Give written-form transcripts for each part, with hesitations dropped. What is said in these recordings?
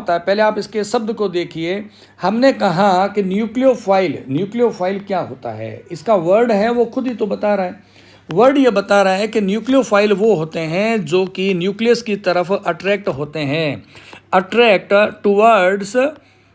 होता है, पहले आप इसके शब्द को देखिए। हमने कहा कि न्यूक्लियोफाइल क्या होता है, इसका वर्ड है वो खुद ही तो बता रहा है। वर्ड ये बता रहा है कि न्यूक्लियोफाइल वो होते हैं जो कि न्यूक्लियस की तरफ अट्रैक्ट होते हैं। अट्रैक्ट टुवर्ड्स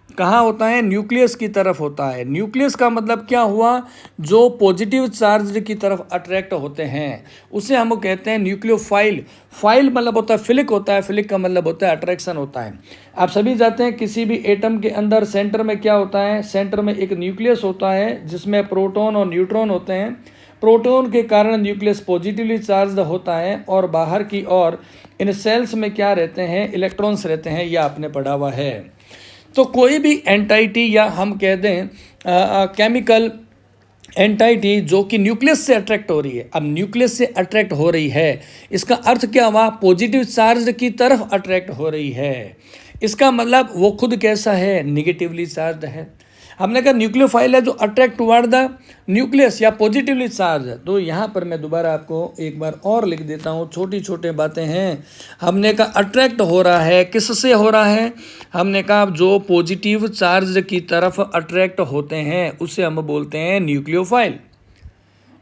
कहाँ होता है, न्यूक्लियस की तरफ होता है। न्यूक्लियस का मतलब क्या हुआ, जो पॉजिटिव चार्ज की तरफ अट्रैक्ट होते हैं उसे हम कहते हैं न्यूक्लियोफाइल। फाइल मतलब होता है फिलिक होता है, फिलिक का मतलब होता है अट्रैक्शन होता है। आप सभी जानते हैं किसी भी एटम के अंदर सेंटर में क्या होता है, सेंटर में एक न्यूक्लियस होता है जिसमें प्रोटॉन और न्यूट्रॉन होते हैं। प्रोटॉन के कारण न्यूक्लियस पॉजिटिवली चार्ज होता है और बाहर की ओर इन सेल्स में क्या रहते हैं, इलेक्ट्रॉन्स रहते हैं, यह आपने पढ़ा हुआ है। तो कोई भी एंटाइटी या हम कह दें केमिकल एंटाइटी जो कि न्यूक्लियस से अट्रैक्ट हो रही है, अब न्यूक्लियस से अट्रैक्ट हो रही है इसका अर्थ क्या हुआ, पॉजिटिव चार्ज की तरफ अट्रैक्ट हो रही है। इसका मतलब वो खुद कैसा है, निगेटिवली चार्ज है। हमने कहा न्यूक्लियोफाइल है जो अट्रैक्ट टुवर्ड द न्यूक्लियस या पॉजिटिवली चार्ज है। तो यहाँ पर मैं दोबारा आपको एक बार और लिख देता हूँ, छोटी छोटे बातें हैं। हमने कहा अट्रैक्ट हो रहा है, किससे हो रहा है, हमने कहा जो पॉजिटिव चार्ज की तरफ अट्रैक्ट होते हैं उसे हम बोलते हैं न्यूक्लियोफाइल।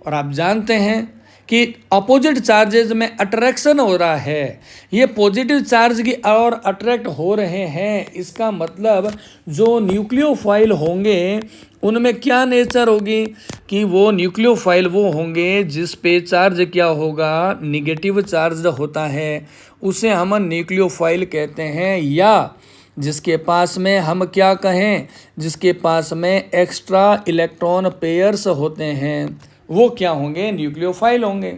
और आप जानते हैं कि अपोजिट चार्जेस में अट्रैक्शन हो रहा है, ये पॉजिटिव चार्ज की और अट्रैक्ट हो रहे हैं। इसका मतलब जो न्यूक्लियोफाइल होंगे उनमें क्या नेचर होगी कि वो न्यूक्लियोफाइल वो होंगे जिस पे चार्ज क्या होगा, निगेटिव चार्ज होता है, उसे हम न्यूक्लियोफाइल कहते हैं। या जिसके पास में हम क्या कहें, जिसके पास में एक्स्ट्रा इलेक्ट्रॉन पेयर्स होते हैं वो क्या होंगे, न्यूक्लियोफाइल होंगे।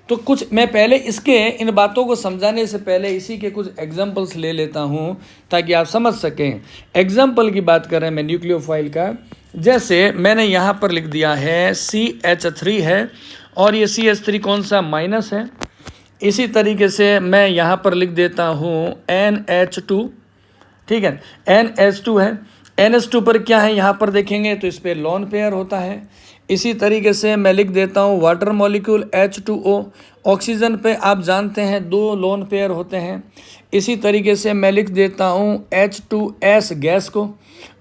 तो कुछ मैं पहले इसके इन बातों को समझाने से पहले इसी के कुछ एग्जांपल्स ले लेता हूँ ताकि आप समझ सकें। एग्जांपल की बात करें मैं न्यूक्लियोफाइल का, जैसे मैंने यहाँ पर लिख दिया है CH3 है और ये CH3 कौन सा, माइनस है। इसी तरीके से मैं यहाँ पर लिख देता हूँ NH2, ठीक है, NH2 है। NH2 पर क्या है, यहाँ पर देखेंगे तो इस पर लोन पेयर होता है। इसी तरीके से मैं लिख देता हूँ वाटर मॉलिक्यूल H2O, ऑक्सीजन पे आप जानते हैं 2 लोन पेयर होते हैं। इसी तरीके से मैं लिख देता हूँ H2S गैस को,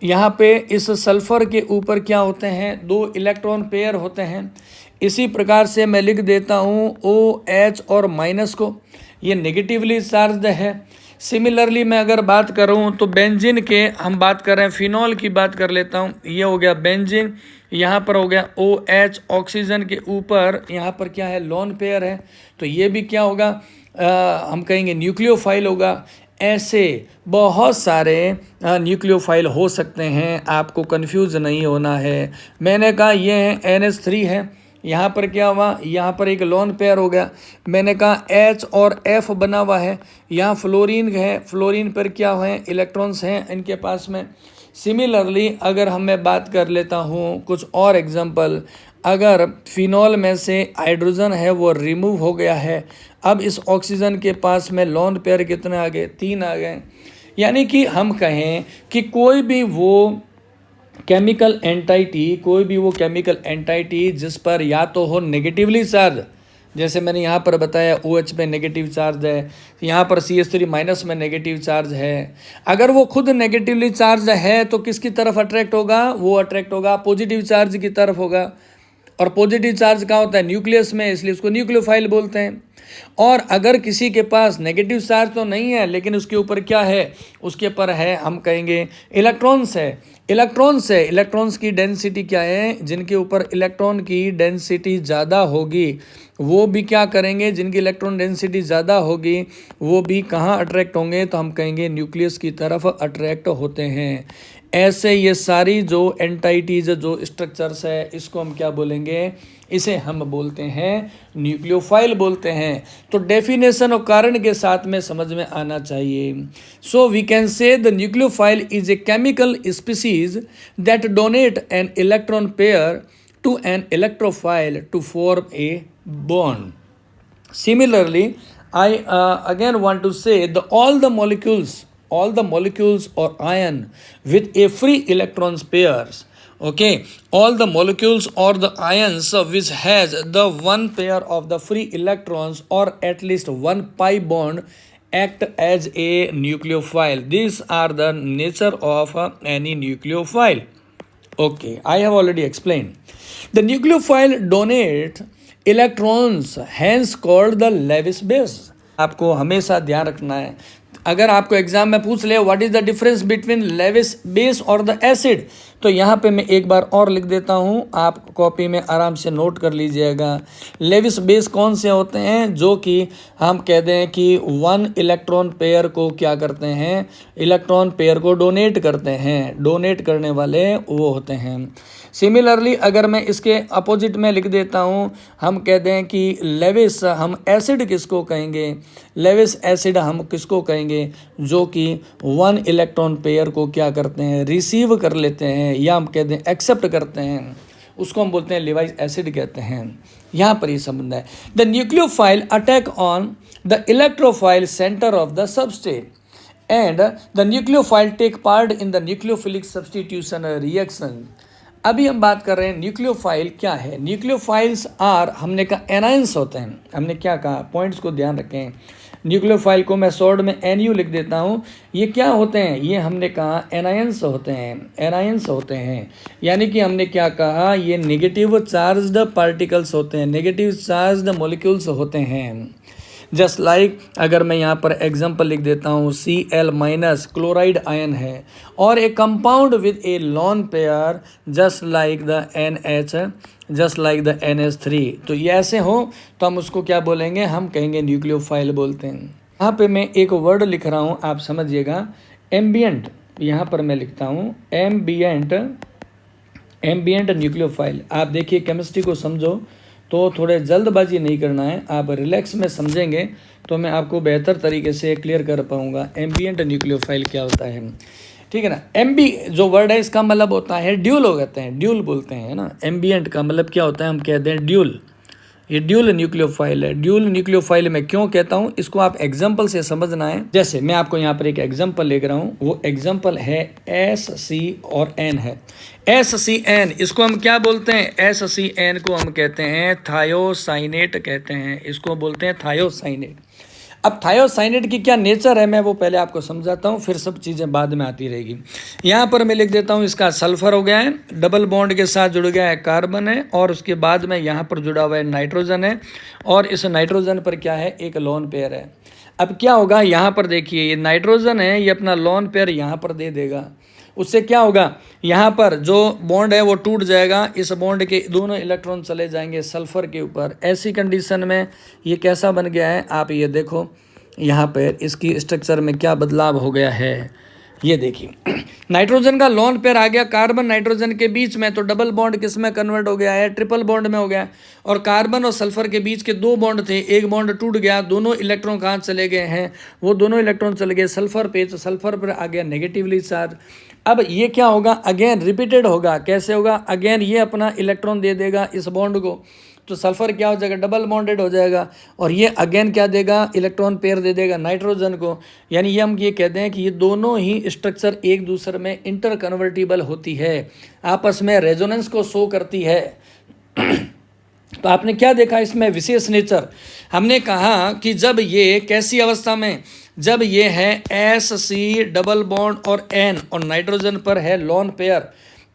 यहाँ पे इस सल्फ़र के ऊपर क्या होते हैं, 2 इलेक्ट्रॉन पेयर होते हैं। इसी प्रकार से मैं लिख देता हूँ OH और माइनस को, ये नेगेटिवली चार्ज है। सिमिलरली मैं अगर बात करूं तो बेंजीन के हम बात कर रहे हैं, फिनॉल की बात कर लेता हूं, ये हो गया बेंजीन, यहाँ पर हो गया OH, ऑक्सीजन के ऊपर यहाँ पर क्या है, लोन पेयर है, तो ये भी क्या होगा, हम कहेंगे न्यूक्लियोफाइल होगा। ऐसे बहुत सारे न्यूक्लियोफाइल हो सकते हैं, आपको कंफ्यूज नहीं होना है। मैंने कहा ये है NH3 है, यहाँ पर क्या हुआ, यहाँ पर एक लोन पेयर हो गया। मैंने कहा H और F बना हुआ है, यहाँ फ्लोरीन है, फ्लोरीन पर क्या है, इलेक्ट्रॉन्स हैं इनके पास में। सिमिलरली अगर मैं बात कर लेता हूँ कुछ और एग्जांपल, अगर फिनॉल में से हाइड्रोजन है वो रिमूव हो गया है, अब इस ऑक्सीजन के पास में लोन पेयर कितने आ गए, 3 आ गए। यानी कि हम कहें कि कोई भी वो केमिकल एंटाइटी जिस पर या तो हो नेगेटिवली चार्ज, जैसे मैंने यहाँ पर बताया OH पे नेगेटिव चार्ज है, यहाँ पर CH3 माइनस में नेगेटिव चार्ज है। अगर वो खुद नेगेटिवली चार्ज है तो किसकी तरफ अट्रैक्ट होगा, वो अट्रैक्ट होगा पॉजिटिव चार्ज की तरफ होगा। और पॉजिटिव चार्ज कहाँ होता है, न्यूक्लियस में, इसलिए उसको न्यूक्लियोफाइल बोलते हैं। और अगर किसी के पास नेगेटिव चार्ज तो नहीं है लेकिन उसके ऊपर क्या है, उसके ऊपर है हम कहेंगे इलेक्ट्रॉन्स है, इलेक्ट्रॉन्स की डेंसिटी क्या है, जिनके ऊपर इलेक्ट्रॉन की डेंसिटी ज़्यादा होगी वो भी क्या करेंगे, जिनकी इलेक्ट्रॉन डेंसिटी ज़्यादा होगी वो भी कहाँ अट्रैक्ट होंगे, तो हम कहेंगे न्यूक्लियस की तरफ अट्रैक्ट होते हैं। ऐसे ये सारी जो एंटाइटीज जो स्ट्रक्चर्स है इसको हम क्या बोलेंगे, इसे हम बोलते हैं न्यूक्लियोफाइल बोलते हैं। तो डेफिनेशन और कारण के साथ में समझ में आना चाहिए। So we can say the nucleophile is a chemical species that donate an electron pair to an electrophile to form a bond. Similarly, I again want to say all the molecules or ion with a free electrons pairs, okay, all the molecules or the ions which has the one pair of the free electrons or at least one pi bond act as a nucleophile. These are the nature of any nucleophile. Okay, I have already explained. The nucleophile donate electrons, hence called the Lewis base. आपको हमेशा ध्यान रखना है, अगर आपको exam में पूछ ले what is the difference between Lewis base और द एसिड, तो यहाँ पे मैं एक बार और लिख देता हूँ, आप कॉपी में आराम से नोट कर लीजिएगा। लेविस बेस कौन से होते हैं, जो कि हम कह दें कि 1 इलेक्ट्रॉन पेयर को क्या करते हैं, इलेक्ट्रॉन पेयर को डोनेट करते हैं, डोनेट करने वाले वो होते हैं। सिमिलरली अगर मैं इसके अपोजिट में लिख देता हूँ, हम कह दें कि लेविस, हम एसिड किसको कहेंगे, लेविस एसिड हम किसको कहेंगे, जो कि 1 इलेक्ट्रॉन पेयर को क्या करते हैं, रिसीव कर लेते हैं, या हम कह दें एक्सेप्ट करते हैं, उसको हम बोलते हैं लेवाइस एसिड कहते हैं। यहाँ पर ये संबंध है। The nucleophile attack on the electrophile centre of the substrate and the nucleophile take part in the nucleophilic substitution reaction. अभी हम बात कर रहे हैं न्यूक्लियोफाइल क्या है। न्यूक्लियोफाइल्स आर, हमने कहा एनायंस होते हैं, हमने क्या कहा, पॉइंट्स को ध्यान रखें। न्यूक्लियोफाइल को मैं शॉर्ट में NU लिख देता हूँ। ये क्या होते हैं, ये हमने कहा एनायंस होते हैं, एनायंस होते हैं, यानी कि हमने क्या कहा, ये नेगेटिव चार्ज्ड पार्टिकल्स होते हैं, नेगेटिव चार्ज्ड मॉलिक्यूल्स होते हैं। जस्ट लाइक अगर मैं यहाँ पर एग्जांपल लिख देता हूँ, Cl- क्लोराइड आयन है और ए compound with A lone pair just like the NH, just like the NH3, तो ये ऐसे हो तो हम उसको क्या बोलेंगे, हम कहेंगे न्यूक्लियोफाइल बोलते हैं। यहाँ पे मैं एक वर्ड लिख रहा हूँ, आप समझिएगा, एम्बियंट। यहाँ पर मैं लिखता हूँ एम्बियंट, एम्बियंट न्यूक्लियोफाइल। आप देखिए केमिस्ट्री को समझो तो थोड़े जल्दबाजी नहीं करना है, आप रिलैक्स में समझेंगे तो मैं आपको बेहतर तरीके से क्लियर कर पाऊंगा एम्बियंट न्यूक्लियोफाइल क्या होता है, ठीक है ना। एम्बी जो वर्ड है इसका मतलब होता है ड्यूल, हो कहते हैं ड्यूल बोलते हैं ना। एम्बियंट का मतलब क्या होता है, हम कहते हैं ड्यूल, ये ड्यूल न्यूक्लियोफाइल है। ड्यूल न्यूक्लियोफाइल मैं क्यों कहता हूँ, इसको आप एग्जाम्पल से समझना है। जैसे मैं आपको यहाँ पर एक एग्जाम्पल लेकर रहा हूँ, वो एग्जाम्पल है SC और N है। SCN, इसको हम क्या बोलते हैं, SCN को हम कहते हैं थायोसाइनेट कहते हैं, इसको बोलते हैं थायोसाइनेट। अब थायोसाइनेट की क्या नेचर है, मैं वो पहले आपको समझाता हूँ, फिर सब चीज़ें बाद में आती रहेगी। यहाँ पर मैं लिख देता हूँ, इसका सल्फर हो गया है, डबल बॉन्ड के साथ जुड़ गया है कार्बन है, और उसके बाद में यहाँ पर जुड़ा हुआ है नाइट्रोजन है, और इस नाइट्रोजन पर क्या है, एक लोन पेयर है। अब क्या होगा, यहाँ पर देखिए ये नाइट्रोजन है, ये अपना लोन पेयर यहाँ पर दे देगा, उससे क्या होगा, यहाँ पर जो बॉन्ड है वो टूट जाएगा, इस बॉन्ड के दोनों इलेक्ट्रॉन चले जाएंगे सल्फर के ऊपर। ऐसी कंडीशन में ये कैसा बन गया है, आप ये देखो यहाँ पर इसकी स्ट्रक्चर में क्या बदलाव हो गया है, ये देखिए नाइट्रोजन का लोन पेयर आ गया कार्बन नाइट्रोजन के बीच में, तो डबल बॉन्ड किस में कन्वर्ट हो गया है, ट्रिपल बॉन्ड में हो गया। और कार्बन और सल्फर के बीच के 2 बॉन्ड थे, एक बॉन्ड टूट गया, दोनों इलेक्ट्रॉन कहाँ चले गए हैं, वो दोनों इलेक्ट्रॉन चले गए सल्फर पे, तो सल्फर पर आ गया नेगेटिवली चार्ज। अब ये क्या होगा, अगेन रिपीटेड होगा, कैसे होगा, अगेन ये अपना इलेक्ट्रॉन दे देगा इस बॉन्ड को, तो सल्फर क्या हो जाएगा, डबल बॉन्डेड हो जाएगा, और ये अगेन क्या देगा, इलेक्ट्रॉन पेयर दे देगा नाइट्रोजन को। यानी ये हम ये कहते हैं कि ये दोनों ही स्ट्रक्चर एक दूसरे में इंटर कन्वर्टिबल होती है, आपस में रेजोनेंस को शो करती है। तो आपने क्या देखा इसमें विशेष नेचर, हमने कहा कि जब ये कैसी अवस्था में, जब ये है SC डबल बॉन्ड और N और नाइट्रोजन पर है लोन पेयर,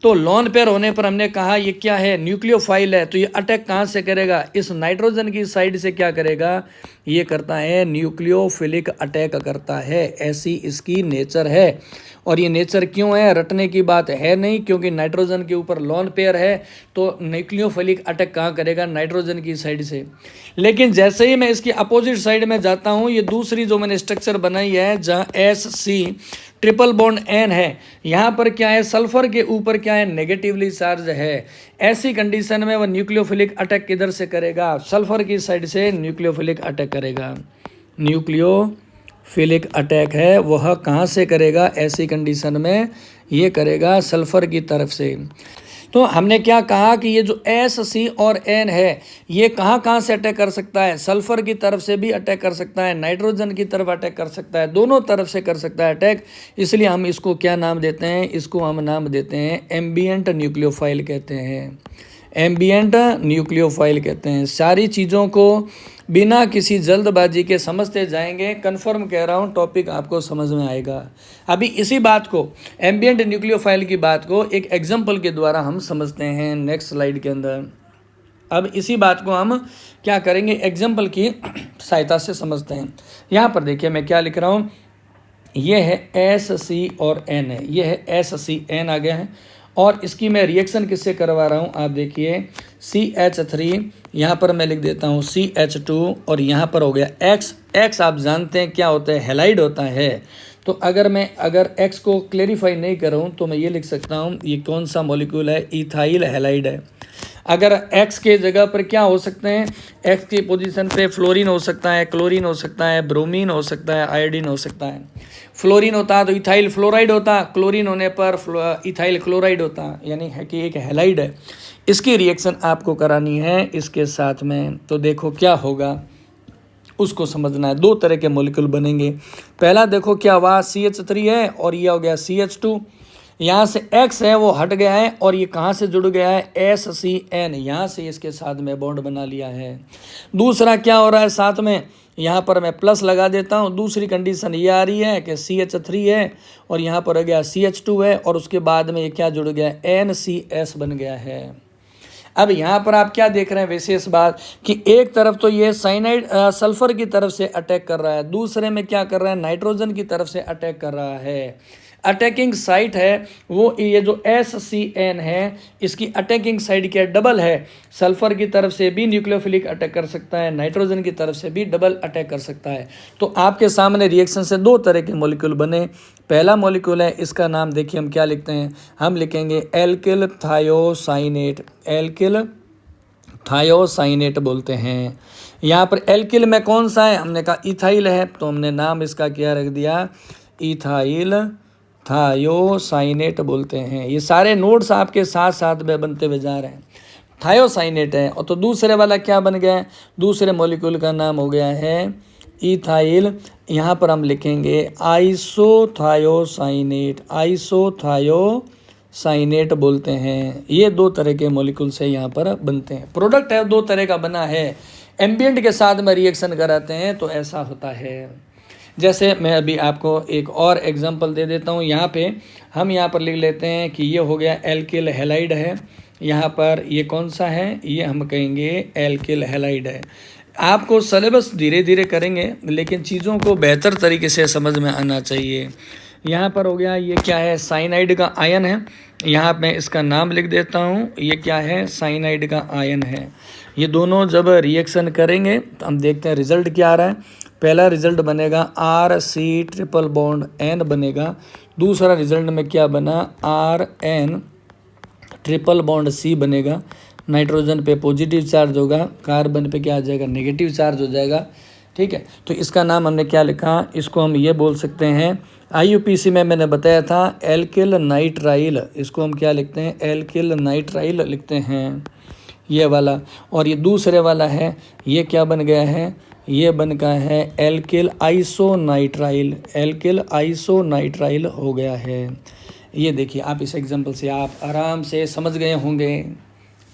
तो लोन पेयर होने पर हमने कहा ये क्या है, न्यूक्लियोफाइल है, तो ये अटैक कहाँ से करेगा, इस नाइट्रोजन की साइड से क्या करेगा, ये करता है न्यूक्लियोफिलिक अटैक करता है, ऐसी इसकी नेचर है। और ये नेचर क्यों है, रटने की बात है नहीं, क्योंकि नाइट्रोजन के ऊपर लोन पेयर है, तो न्यूक्लियोफिलिक अटैक कहाँ करेगा, नाइट्रोजन की साइड से। लेकिन जैसे ही मैं इसकी अपोजिट साइड में जाता हूँ, ये दूसरी जो मैंने स्ट्रक्चर बनाई है जहाँ SC ट्रिपल बॉन्ड N है, यहाँ पर क्या है, सल्फर के ऊपर क्या है, नेगेटिवली चार्ज है। ऐसी कंडीशन में वह न्यूक्लियोफिलिक अटैक किधर से करेगा, सल्फर की साइड से न्यूक्लियोफिलिक अटैक करेगा। न्यूक्लियोफिलिक अटैक है वह कहाँ से करेगा, ऐसी कंडीशन में ये करेगा सल्फर की तरफ से। तो हमने क्या कहा कि ये जो SC और N है, ये कहाँ कहाँ से अटैक कर सकता है, सल्फर की तरफ से भी अटैक कर सकता है, नाइट्रोजन की तरफ अटैक कर सकता है, दोनों तरफ से कर सकता है अटैक। इसलिए हम इसको क्या नाम देते हैं, इसको हम नाम देते हैं एम्बियंट न्यूक्लियोफाइल कहते हैं, एम्बिएंट न्यूक्लियोफाइल कहते हैं। सारी चीज़ों को बिना किसी जल्दबाजी के समझते जाएंगे, कन्फर्म कह रहा हूँ, टॉपिक आपको समझ में आएगा। अभी इसी बात को, एम्बिएंट न्यूक्लियोफाइल की बात को एक एग्जाम्पल के द्वारा हम समझते हैं नेक्स्ट स्लाइड के अंदर। अब इसी बात को हम क्या करेंगे, एग्जाम्पल की सहायता से समझते हैं। यहाँ पर देखिए मैं क्या लिख रहा हूँ, ये है SC और N है, ये है SCN आ गया है, और इसकी मैं रिएक्शन किससे करवा रहा हूँ, आप देखिए CH3, यहाँ पर मैं लिख देता हूँ CH2, और यहाँ पर हो गया X आप जानते हैं क्या होता है, हैलाइड होता है। तो अगर X को क्लेरिफाई नहीं करूँ तो मैं ये लिख सकता हूँ, ये कौन सा मॉलिक्यूल है, इथाइल हैलाइड है। अगर X के जगह पर क्या हो सकते हैं, X की पोजीशन पे फ्लोरीन हो सकता है, क्लोरीन हो सकता है, ब्रोमीन हो सकता है, आयोडीन हो सकता है। फ्लोरीन होता है तो इथाइल फ्लोराइड होता, क्लोरीन होने पर इथाइल क्लोराइड होता, यानी है कि एक हैलाइड है। इसकी रिएक्शन आपको करानी है इसके साथ में, तो देखो क्या होगा उसको समझना है। दो तरह के मॉलिक्यूल बनेंगे। पहला देखो क्या हुआ, CH3 है और ये हो गया CH2, यहाँ से X है वो हट गया है और ये कहाँ से जुड़ गया है, SCN, यहाँ से इसके साथ में बॉन्ड बना लिया है। दूसरा क्या हो रहा है साथ में, यहाँ पर मैं प्लस लगा देता हूँ। दूसरी कंडीशन ये आ रही है कि CH3 है और यहाँ पर हो गया CH2 है, और उसके बाद में ये क्या जुड़ गया, NCS बन गया है। अब यहाँ पर आप क्या देख रहे हैं, विशेष बात कि एक तरफ तो ये साइनाइड सल्फर की तरफ से अटैक कर रहा है, दूसरे में क्या कर रहा है, नाइट्रोजन की तरफ से अटैक कर रहा है। अटैकिंग साइट है वो ये जो SCN है, इसकी अटैकिंग साइड क्या डबल है, सल्फर की तरफ से भी न्यूक्लियोफिलिक अटैक कर सकता है, नाइट्रोजन की तरफ से भी डबल अटैक कर सकता है। तो आपके सामने रिएक्शन से दो तरह के मॉलिक्यूल बने। पहला मॉलिक्यूल है, इसका नाम देखिए हम क्या लिखते हैं, हम लिखेंगे एल्किल थायोसाइनेट, एल्किल थायोसाइनेट बोलते हैं। यहाँ पर एल्किल में कौन सा है, हमने कहा इथाइल है, तो हमने नाम इसका क्या रख दिया, इथाइल थायोसाइनेट बोलते हैं। ये सारे नोट्स आपके साथ साथ में बनते हुए जा रहे हैं। थायोसाइनेट है, और तो दूसरे वाला क्या बन गया है, दूसरे मॉलिक्यूल का नाम हो गया है इथाइल, यहाँ पर हम लिखेंगे आइसोथायोसाइनेट, आइसोथायोसाइनेट बोलते हैं। ये दो तरह के मॉलिक्यूल से यहाँ पर बनते हैं। प्रोडक्ट है दो तरह का बना है, एम्बिएंट के साथ में रिएक्शन कराते हैं तो ऐसा होता है। जैसे मैं अभी आपको एक और एग्जांपल दे देता हूँ। यहाँ पे हम यहाँ पर लिख लेते हैं कि ये हो गया एल्किल हैलाइड है, यहाँ पर ये कौन सा है, ये हम कहेंगे एल्किल हैलाइड है। आपको सिलेबस धीरे धीरे करेंगे लेकिन चीज़ों को बेहतर तरीके से समझ में आना चाहिए। यहाँ पर हो गया, ये क्या है, साइनाइड का आयन है, यहाँ मैं इसका नाम लिख देता हूँ, ये क्या है, साइनाइड का आयन है। ये दोनों जब रिएक्शन करेंगे तो हम देखते हैं रिजल्ट क्या आ रहा है। पहला रिजल्ट बनेगा RC ट्रिपल बॉन्ड N बनेगा, दूसरा रिजल्ट में क्या बना, RN ट्रिपल बॉन्ड C बनेगा। नाइट्रोजन पे पॉजिटिव चार्ज होगा, कार्बन पे क्या आ जाएगा, नेगेटिव चार्ज हो जाएगा। ठीक है, तो इसका नाम हमने क्या लिखा, इसको हम ये बोल सकते हैं, IUPAC में मैंने बताया था एल्किल नाइट्राइल, इसको हम क्या लिखते हैं, एल्किल नाइट्राइल लिखते हैं, ये वाला। और ये दूसरे वाला है, ये क्या बन गया है, ये बन गया है एल्किल आइसोनाइट्राइल, एल्किल आइसोनाइट्राइल हो गया है। ये देखिए आप इस एग्जांपल से आप आराम से समझ गए होंगे।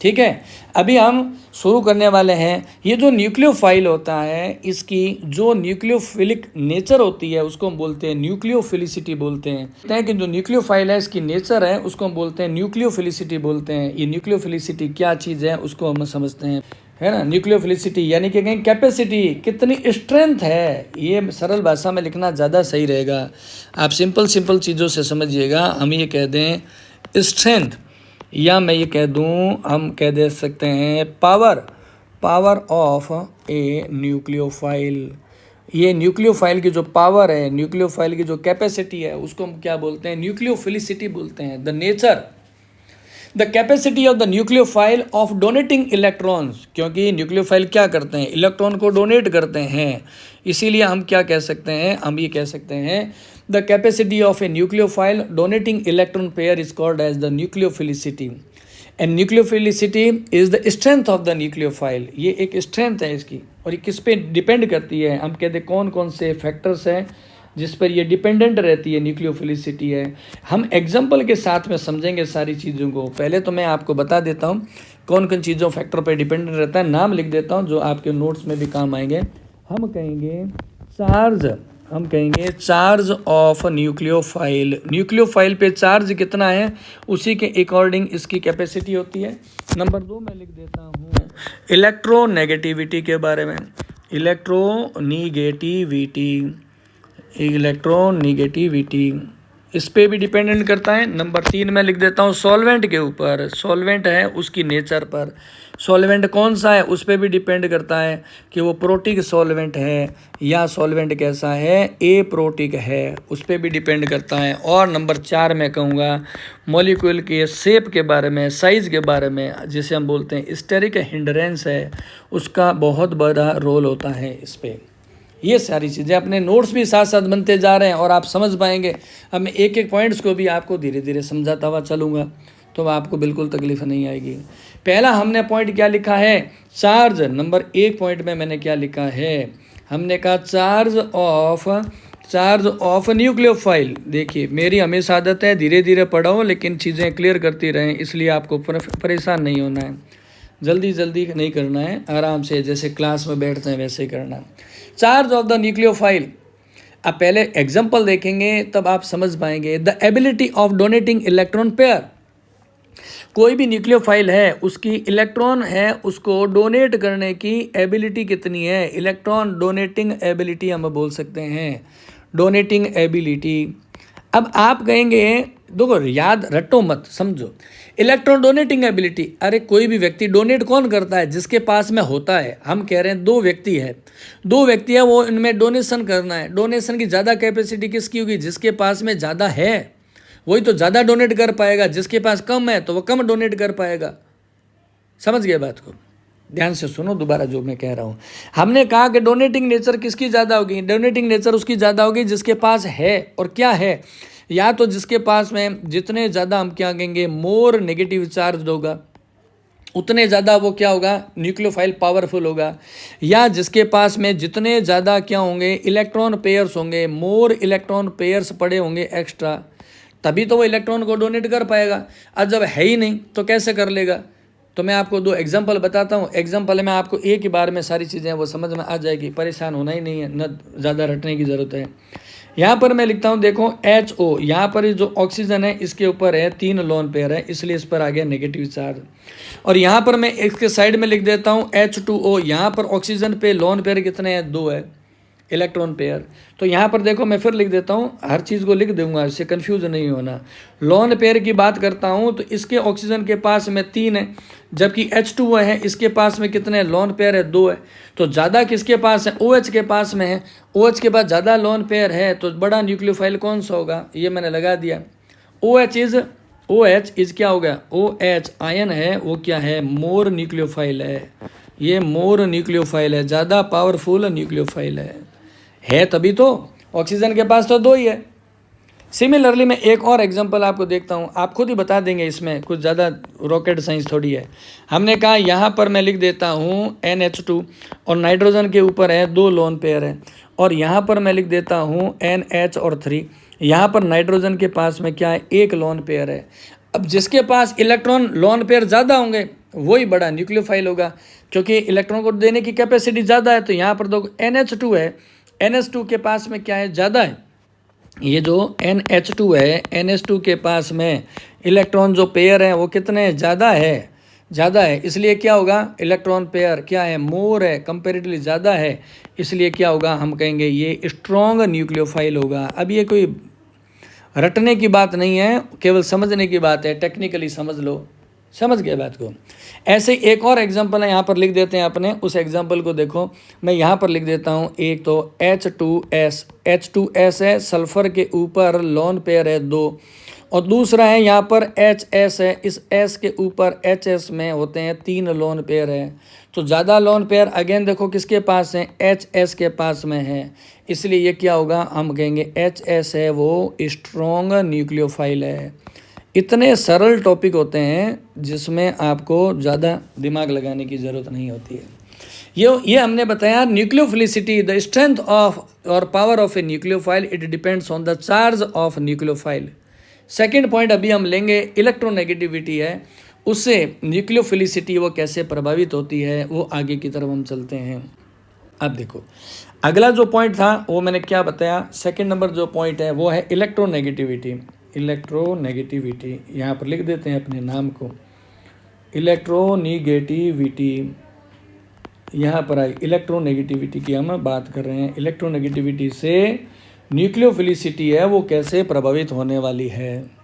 ठीक है, अभी हम शुरू करने वाले हैं। ये जो न्यूक्लियोफाइल होता है, इसकी जो न्यूक्लियोफिलिक नेचर होती है उसको हम बोलते हैं न्यूक्लियोफिलिसिटी बोलते हैं कि जो न्यूक्लियोफाइल है इसकी नेचर है उसको हम बोलते हैं न्यूक्लियोफिलिसिटी बोलते हैं। ये न्यूक्लियोफिलिसिटी क्या चीज़ है उसको हम समझते हैं, है ना। न्यूक्लियोफिलिसिटी यानी कि कहीं कैपेसिटी, कितनी स्ट्रेंथ है, ये सरल भाषा में लिखना ज़्यादा सही रहेगा। आप सिंपल चीज़ों से समझिएगा। हम ये कह दें स्ट्रेंथ, या मैं ये कह दूं, हम कह दे सकते हैं पावर ऑफ ए न्यूक्लियोफाइल। ये न्यूक्लियोफाइल की जो पावर है, न्यूक्लियोफाइल की जो कैपेसिटी है उसको हम क्या बोलते हैं, न्यूक्लियोफिलिसिटी बोलते हैं। The nature, the capacity of the nucleophile of donating electrons, क्योंकि न्यूक्लियोफाइल क्या करते हैं, इलेक्ट्रॉन को डोनेट करते हैं, इसीलिए हम क्या कह सकते हैं, हम ये कह सकते हैं the capacity of a nucleophile donating electron pair is called as the nucleophilicity, and nucleophilicity is the strength of the nucleophile. ये एक स्ट्रेंथ है इसकी, और ये किस पे डिपेंड करती है, हम कहते हैं कौन कौन से फैक्टर्स हैं जिस पर ये डिपेंडेंट रहती है, न्यूक्लियोफिलिसिटी है। हम एग्जाम्पल के साथ में समझेंगे सारी चीज़ों को। पहले तो मैं आपको बता देता हूँ कौन कौन चीज़ों फैक्टर पर डिपेंडेंट रहता है, नाम लिख देता हूँ जो आपके नोट्स में भी काम आएंगे। हम कहेंगे चार्ज ऑफ न्यूक्लियोफाइल। न्यूक्लियोफाइल पे चार्ज कितना है उसी के अकॉर्डिंग इसकी कैपेसिटी होती है। नंबर 2 मैं लिख देता हूँ इलेक्ट्रोनेगेटिविटी के बारे में, इलेक्ट्रोनिगेटिविटी इस पे भी डिपेंडेंट करता है। नंबर 3 मैं लिख देता हूँ सॉल्वेंट के ऊपर, सॉल्वेंट है उसकी नेचर पर, सॉल्वेंट कौन सा है उस पे भी डिपेंड करता है कि वो प्रोटिक सॉल्वेंट है या सॉल्वेंट कैसा है, ए प्रोटिक है, उस पे भी डिपेंड करता है। और नंबर 4 मैं कहूँगा मॉलिक्यूल के शेप के बारे में, साइज़ के बारे में, जिसे हम बोलते हैं स्टेरिक हिंड्रेंस है, उसका बहुत बड़ा रोल होता है इस पर। ये सारी चीज़ें अपने नोट्स भी साथ साथ बनते जा रहे हैं और आप समझ पाएंगे। अब मैं एक एक पॉइंट्स को भी आपको धीरे धीरे समझाता हुआ चलूँगा तो आपको बिल्कुल तकलीफ नहीं आएगी। पहला हमने पॉइंट क्या लिखा है, चार्ज। नंबर 1 पॉइंट में मैंने क्या लिखा है, हमने कहा चार्ज ऑफ न्यूक्लियोफाइल। देखिए मेरी हमेशा आदत है धीरे धीरे पढ़ाओ लेकिन चीज़ें क्लियर करती रहें, इसलिए आपको परेशान नहीं होना है, जल्दी नहीं करना है, आराम से जैसे क्लास में बैठते हैं वैसे ही करना है। चार्ज ऑफ द न्यूक्लियोफाइल, अब पहले एग्जाम्पल देखेंगे तब आप समझ पाएंगे। The ability of donating electron pair, कोई भी न्यूक्लियोफाइल है उसकी इलेक्ट्रॉन है उसको डोनेट करने की एबिलिटी कितनी है, इलेक्ट्रॉन डोनेटिंग एबिलिटी हम बोल सकते हैं, डोनेटिंग एबिलिटी। अब आप कहेंगे देखो याद रटो मत, समझो इलेक्ट्रॉन डोनेटिंग एबिलिटी, अरे कोई भी व्यक्ति डोनेट कौन करता है, जिसके पास में होता है। हम कह रहे हैं 2 व्यक्ति है वो इनमें डोनेशन करना है, डोनेशन की ज़्यादा कैपेसिटी किसकी होगी, जिसके पास में ज़्यादा है वही तो ज़्यादा डोनेट कर पाएगा, जिसके पास कम है तो वो कम डोनेट कर पाएगा। समझ गए बात को, ध्यान से सुनो दोबारा जो मैं कह रहा हूँ। हमने कहा कि डोनेटिंग नेचर किसकी ज़्यादा होगी, डोनेटिंग नेचर उसकी ज़्यादा होगी जिसके पास है, और क्या है, या तो जिसके पास में जितने ज़्यादा हम क्या कहेंगे मोर नेगेटिव चार्ज होगा उतने ज़्यादा वो क्या होगा न्यूक्लियोफाइल पावरफुल होगा, या जिसके पास में जितने ज़्यादा क्या होंगे इलेक्ट्रॉन पेयर्स होंगे, मोर इलेक्ट्रॉन पेयर्स पड़े होंगे एक्स्ट्रा, तभी तो वो इलेक्ट्रॉन को डोनेट कर पाएगा। अब जब है ही नहीं तो कैसे कर लेगा। तो मैं आपको 2 एग्जांपल बताता हूँ, एग्जांपल में आपको एक ही बार में सारी चीज़ें वो समझ में आ जाएगी, परेशान होना ही नहीं है, न ज़्यादा रटने की ज़रूरत है। यहाँ पर मैं लिखता हूँ देखो HO, यहाँ पर जो ऑक्सीजन है इसके ऊपर है 3 लोन पेयर है, इसलिए इस पर आ गया नेगेटिव चार्ज। और यहाँ पर मैं इसके साइड में लिख देता हूँ H2O, यहाँ पर ऑक्सीजन पे लोन पेयर कितने हैं, 2 है इलेक्ट्रॉन पेयर। तो यहाँ पर देखो मैं फिर लिख देता हूँ, हर चीज़ को लिख दूंगा इससे कंफ्यूज नहीं होना। लोन पेयर की बात करता हूँ तो इसके ऑक्सीजन के पास में 3 है, जबकि H2O है इसके पास में कितने लोन पेयर है, 2 है। तो ज़्यादा किसके पास है, OH के पास में है, OH के पास ज़्यादा लोन पेयर है, तो बड़ा न्यूक्लियोफाइल कौन सा होगा, ये मैंने लगा दिया। OH इज क्या होगा, OH आयन है वो क्या है, मोर न्यूक्लियोफाइल है, ये मोर न्यूक्लियोफाइल है, ज़्यादा पावरफुल न्यूक्लियोफाइल है तभी तो, ऑक्सीजन के पास तो 2 ही है। सिमिलरली मैं एक और एग्जांपल आपको देखता हूँ, आप खुद ही बता देंगे, इसमें कुछ ज़्यादा रॉकेट साइंस थोड़ी है। हमने कहा यहाँ पर मैं लिख देता हूँ NH2 और नाइट्रोजन के ऊपर है 2 लोन पेयर है, और यहाँ पर मैं लिख देता हूँ NH और 3, यहाँ पर नाइट्रोजन के पास में क्या है 1 लोन पेयर है। अब जिसके पास इलेक्ट्रॉन लोन पेयर ज़्यादा होंगे वही बड़ा न्यूक्लियोफाइल होगा, क्योंकि इलेक्ट्रॉन को देने की कैपेसिटी ज़्यादा है। तो यहाँ पर दो NH2 है, NH2 के पास में क्या है, ज़्यादा है, ये जो NH2 है NH2 के पास में इलेक्ट्रॉन जो पेयर हैं वो कितने ज़्यादा है, इसलिए क्या होगा इलेक्ट्रॉन पेयर क्या है, मोर है, कंपेरेटिवली ज़्यादा है, इसलिए क्या होगा हम कहेंगे ये स्ट्रॉन्ग न्यूक्लियोफाइल होगा। अब ये कोई रटने की बात नहीं है, केवल समझने की बात है, टेक्निकली समझ लो, समझ गए बात को। ऐसे एक और एग्जांपल है, यहाँ पर लिख देते हैं अपने, उस एग्जांपल को देखो, मैं यहाँ पर लिख देता हूँ। एक तो H2S है, सल्फर के ऊपर लोन पेयर है 2, और दूसरा है यहाँ पर HS है, इस S के ऊपर HS में होते हैं 3 लोन पेयर है। तो ज़्यादा लोन पेयर अगेन देखो किसके पास है, HS के पास में है, इसलिए ये क्या होगा हम कहेंगे HS है वो स्ट्रॉन्ग न्यूक्लियोफाइल है। इतने सरल टॉपिक होते हैं जिसमें आपको ज़्यादा दिमाग लगाने की ज़रूरत नहीं होती है। ये हमने बताया न्यूक्लियोफिलिसिटी, द स्ट्रेंथ ऑफ और power of a nucleophile, it depends on the charge of nucleophile. Second point अभी हम लेंगे इलेक्ट्रोनेगेटिविटी है, उससे न्यूक्लियोफिलिसिटी वो कैसे प्रभावित होती है, वो आगे की तरफ हम चलते हैं। अब देखो अगला जो पॉइंट था वो मैंने क्या बताया, सेकंड नंबर जो पॉइंट है वो है इलेक्ट्रोनेगेटिविटी। इलेक्ट्रोनेगेटिविटी यहाँ पर लिख देते हैं अपने नाम को, इलेक्ट्रोनेगेटिविटी यहाँ पर आई। इलेक्ट्रोनेगेटिविटी की हम बात कर रहे हैं। इलेक्ट्रोनेगेटिविटी से न्यूक्लियोफिलिसिटी है वो कैसे प्रभावित होने वाली है।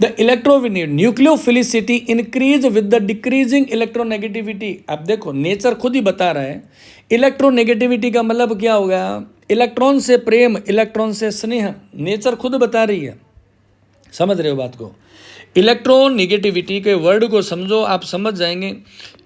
The nucleophilicity increase with the decreasing electronegativity. अब देखो नेचर खुद ही बता रहा है, इलेक्ट्रोनेगेटिविटी का मतलब क्या होगा, इलेक्ट्रॉन से प्रेम, इलेक्ट्रॉन से स्नेह, नेचर खुद बता रही है। समझ रहे हो बात को। इलेक्ट्रोनेगेटिविटी के वर्ड को समझो, आप समझ जाएंगे।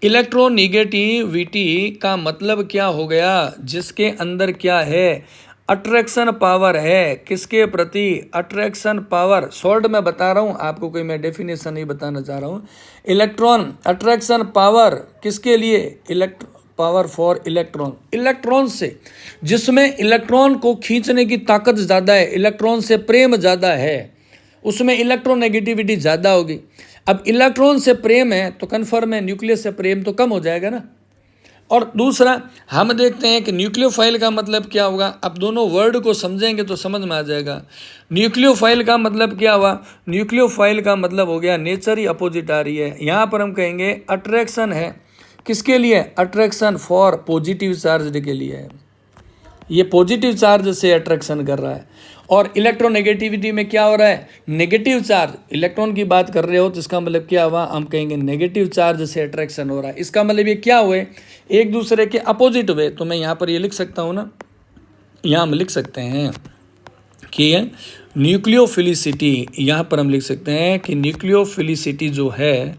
इलेक्ट्रोनेगेटिविटी का मतलब क्या हो गया, जिसके अंदर क्या है, अट्रैक्शन पावर है। किसके प्रति, अट्रैक्शन पावर। शॉर्ट में बता रहा हूँ आपको, कोई मैं डेफिनेशन नहीं बताना चाह रहा हूँ। इलेक्ट्रॉन अट्रैक्शन पावर किसके लिए, पावर फॉर इलेक्ट्रॉन, इलेक्ट्रॉन से, जिसमें इलेक्ट्रॉन को खींचने की ताकत ज़्यादा है, इलेक्ट्रॉन से प्रेम ज़्यादा है, उसमें इलेक्ट्रोनेगेटिविटी ज़्यादा होगी। अब इलेक्ट्रॉन से प्रेम है तो कन्फर्म है न्यूक्लियस से प्रेम तो कम हो जाएगा ना। और दूसरा हम देखते हैं कि न्यूक्लियोफाइल का मतलब क्या होगा। अब दोनों वर्ड को समझेंगे तो समझ में आ जाएगा। न्यूक्लियोफाइल का मतलब क्या हुआ, न्यूक्लियोफाइल का मतलब हो गया नेचर ही अपोजिट आ रही है। यहाँ पर हम कहेंगे अट्रैक्शन है, किसके लिए, अट्रैक्शन फॉर पॉजिटिव चार्ज के लिए है। ये पॉजिटिव चार्ज से अट्रैक्शन कर रहा है। और इलेक्ट्रोनेगेटिविटी में क्या हो रहा है, नेगेटिव चार्ज, इलेक्ट्रॉन की बात कर रहे हो तो इसका मतलब क्या हुआ, हम कहेंगे नेगेटिव चार्ज से अट्रैक्शन हो रहा है। इसका मतलब ये क्या हुए, एक दूसरे के अपोजिट हुए। तो मैं यहाँ पर ये लिख सकता हूँ ना, यहाँ हम लिख सकते हैं कि न्यूक्लियोफिलिसिटी, यहाँ पर हम लिख सकते हैं कि न्यूक्लियोफिलिसिटी जो है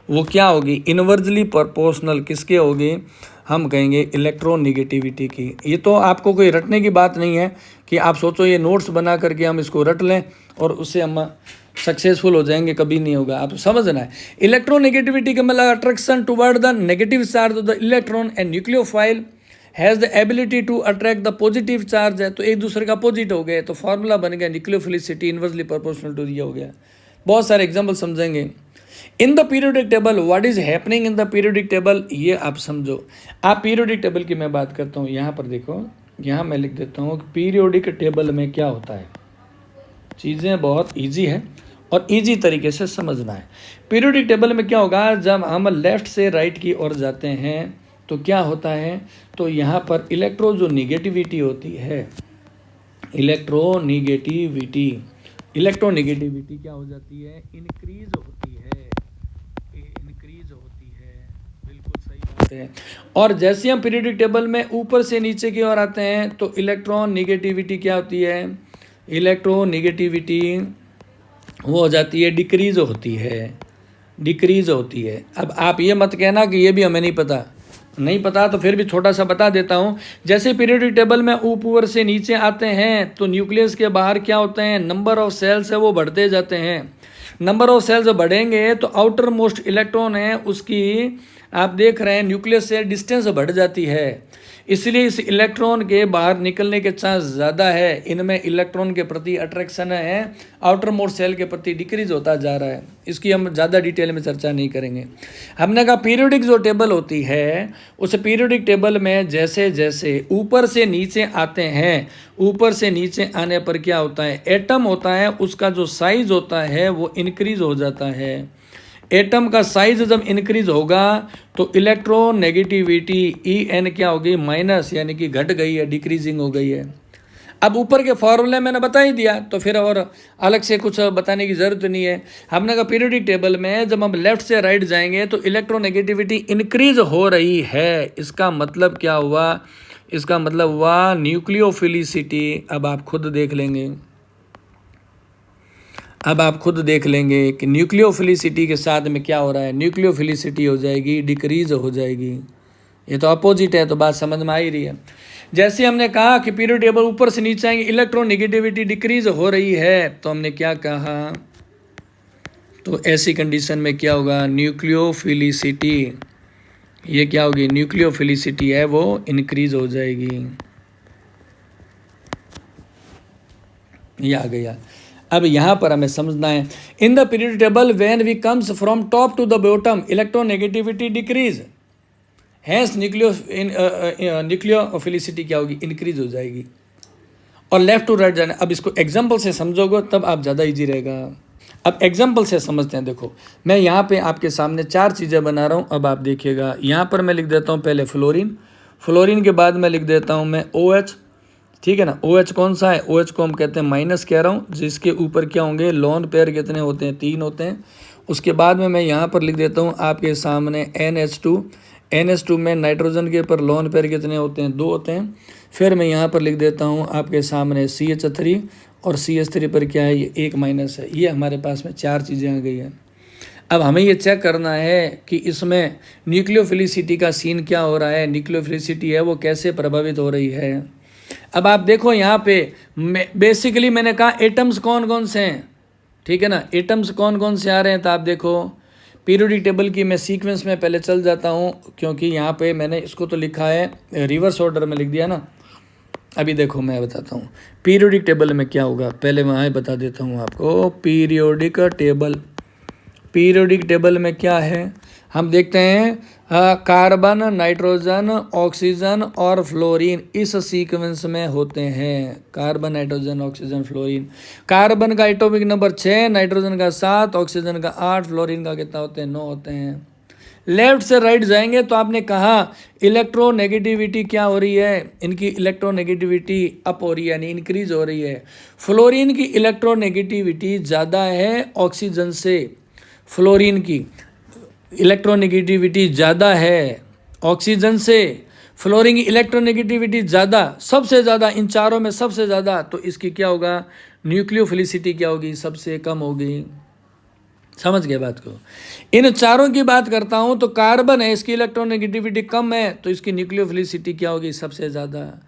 वो क्या होगी, इनवर्सली प्रोपोर्शनल किसके होगी, हम कहेंगे इलेक्ट्रोनेगेटिविटी की। ये तो आपको कोई रटने की बात नहीं है कि आप सोचो ये नोट्स बना करके हम इसको रट लें और उससे हम सक्सेसफुल हो जाएंगे, कभी नहीं होगा। आप समझना है इलेक्ट्रोनेगेटिविटी का मतलब attraction toward the negative charge of the electron and nucleophile has the ability to attract the positive charge है। तो एक दूसरे का अपोजिट हो गए तो फॉर्मूला बन गया न्यूक्लियोफिलिसिटी इनवर्सली प्रोपोर्शनल टू ये हो गया। बहुत सारे एग्जाम्पल समझेंगे। इन the periodic table what is happening in the periodic table, ये आप समझो। आप पीरियोडिक टेबल की मैं बात करता हूँ, यहाँ पर देखो, यहाँ मैं लिख देता हूँ पीरियोडिक टेबल में क्या होता है। चीज़ें बहुत इजी है और इजी तरीके से समझना है। पीरियोडिक टेबल में क्या होगा, जब हम लेफ्ट से राइट की ओर जाते हैं तो क्या होता है, तो यहाँ पर इलेक्ट्रो जो निगेटिविटी होती है, इलेक्ट्रोनेगेटिविटी क्या हो जाती है, इंक्रीज होती है, इंक्रीज होती है। बिल्कुल सही बात है। और जैसे हम पीरियोडिक टेबल में ऊपर से नीचे की ओर आते हैं तो इलेक्ट्रॉन निगेटिविटी क्या होती है, इलेक्ट्रोनेगेटिविटी वो हो जाती है, डिक्रीज होती है, डिक्रीज होती है। अब आप ये मत कहना कि ये भी हमें नहीं पता तो फिर भी छोटा सा बता देता हूँ। जैसे पीरियोडिक टेबल में ऊपर से नीचे आते हैं तो न्यूक्लियस के बाहर क्या होते हैं, नंबर ऑफ सेल्स है वो बढ़ते जाते हैं। नंबर ऑफ सेल्स बढ़ेंगे तो आउटर मोस्ट इलेक्ट्रॉन है उसकी, आप देख रहे हैं न्यूक्लियस से डिस्टेंस बढ़ जाती है, इसलिए इस इलेक्ट्रॉन के बाहर निकलने के चांस ज़्यादा है। इनमें इलेक्ट्रॉन के प्रति अट्रैक्शन है, आउटर मोस्ट सेल के प्रति डिक्रीज होता जा रहा है। इसकी हम ज़्यादा डिटेल में चर्चा नहीं करेंगे। हमने कहा पीरियोडिक जो टेबल होती है उस पीरियोडिक टेबल में जैसे जैसे ऊपर से नीचे आते हैं, ऊपर से नीचे आने पर क्या होता है, एटम होता है उसका जो साइज होता है वो इंक्रीज हो जाता है। एटम का साइज जब इंक्रीज होगा तो इलेक्ट्रोनेगेटिविटी EN क्या होगी, माइनस, यानी कि घट गई है, डिक्रीजिंग हो गई है। अब ऊपर के फॉर्मूले मैंने बता ही दिया तो फिर और अलग से कुछ बताने की ज़रूरत नहीं है। हमने कहा पीरियोडिक टेबल में जब हम लेफ्ट से राइट जाएंगे तो इलेक्ट्रोनेगेटिविटी इंक्रीज हो रही है। इसका मतलब क्या हुआ, इसका मतलब हुआ न्यूक्लियोफिलिसिटी। अब आप खुद देख लेंगे, अब आप खुद देख लेंगे कि न्यूक्लियोफिलिसिटी के साथ में क्या हो रहा है, न्यूक्लियोफिलिसिटी हो जाएगी, डिक्रीज हो जाएगी। ये तो अपोजिट है, तो बात समझ में आ ही रही है। जैसे हमने कहा कि पीरियोडिक टेबल ऊपर से नीचे आएंगे, इलेक्ट्रोनेगेटिविटी डिक्रीज हो रही है, तो हमने क्या कहा, तो ऐसी कंडीशन में क्या होगा, न्यूक्लियोफिलिसिटी, ये क्या होगी, न्यूक्लियोफिलिसिटी है वो इंक्रीज हो जाएगी। ये आ गया। अब यहाँ पर हमें समझना है, in the periodic table when we comes from top to the bottom electronegativity decrease, hence nucleophilicity क्या होगी, इंक्रीज हो जाएगी। और लेफ्ट टू राइट जाना, अब इसको एग्जाम्पल से समझोगे तब आप ज़्यादा ईजी रहेगा। अब एग्जाम्पल से समझते हैं। देखो मैं यहाँ पे आपके सामने 4 चीज़ें बना रहा हूँ, अब आप देखिएगा। यहाँ पर मैं लिख देता हूँ पहले फ्लोरीन, फ्लोरीन के बाद मैं लिख देता हूँ मैं OH, ठीक है ना। OH कौन सा है, OH को हम कहते हैं माइनस कह रहा हूँ, जिसके ऊपर क्या होंगे लोन पेयर कितने होते हैं, 3 होते हैं। उसके बाद में मैं यहाँ पर लिख देता हूँ आपके सामने NH2, NH2 में नाइट्रोजन के ऊपर लोन पेयर कितने होते हैं, 2 होते हैं। फिर मैं यहाँ पर लिख देता हूँ आपके सामने CH3, और CH3 पर क्या है, ये 1 माइनस है। ये हमारे पास में 4 चीज़ें आ गई हैं। अब हमें ये चेक करना है कि इसमें न्यूक्लियोफिलिसिटी का सीन क्या हो रहा है, न्यूक्लियोफिलिसिटी है वो कैसे प्रभावित हो रही है। अब आप देखो यहाँ पे बेसिकली मैंने कहा एटम्स कौन कौन से हैं, ठीक है ना, एटम्स कौन कौन से आ रहे हैं। तो आप देखो पीरियोडिक टेबल की मैं सीक्वेंस में पहले चल जाता हूँ, क्योंकि यहाँ पे मैंने इसको तो लिखा है रिवर्स ऑर्डर में लिख दिया ना। अभी देखो मैं बताता हूँ पीरियोडिक टेबल में क्या होगा, पहले मैं बता देता हूँ आपको। पीरियोडिक टेबल में क्या है, हम देखते हैं कार्बन, नाइट्रोजन, ऑक्सीजन और फ्लोरीन इस सीक्वेंस में होते हैं। Carbon, nitrogen, oxygen, fluorine. Carbon का एटॉमिक नंबर 6, नाइट्रोजन का 7, ऑक्सीजन का 8, फ्लोरीन का कितना होते हैं, 9 होते हैं। लेफ्ट से राइट जाएंगे तो आपने कहा इलेक्ट्रोनेगेटिविटी क्या हो रही है, इनकी इलेक्ट्रोनेगेटिविटी अप हो रही है, यानी इंक्रीज हो रही है। फ्लोरीन की इलेक्ट्रोनेगेटिविटी ज़्यादा है ऑक्सीजन से, फ्लोरीन की इलेक्ट्रोनेगेटिविटी ज़्यादा है ऑक्सीजन से, फ्लोरीन की इलेक्ट्रोनेगेटिविटी ज़्यादा, सबसे ज़्यादा इन चारों में सबसे ज़्यादा। तो इसकी क्या होगा, न्यूक्लियोफिलिसिटी क्या होगी, सबसे कम होगी। समझ गए बात को। इन चारों की बात करता हूं तो कार्बन है, इसकी इलेक्ट्रोनेगेटिविटी कम है, तो इसकी न्यूक्लियोफिलिसिटी क्या होगी, सबसे ज़्यादा।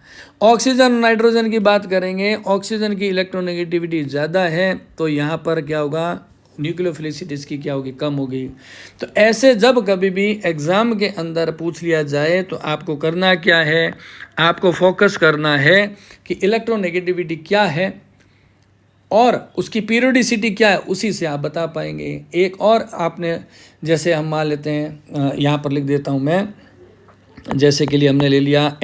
ऑक्सीजन, नाइट्रोजन की बात करेंगे, ऑक्सीजन की इलेक्ट्रोनेगेटिविटी ज़्यादा है, तो यहाँ पर क्या होगा, न्यूक्लियोफिलिसिटी इसकी क्या होगी, कम होगी। तो ऐसे जब कभी भी एग्ज़ाम के अंदर पूछ लिया जाए तो आपको करना क्या है, आपको फोकस करना है कि इलेक्ट्रोनेगेटिविटी क्या है और उसकी पीरियोडिसिटी क्या है, उसी से आप बता पाएंगे। एक और आपने जैसे हम मान लेते हैं, यहाँ पर लिख देता हूँ मैं, जैसे के लिए हमने ले लिया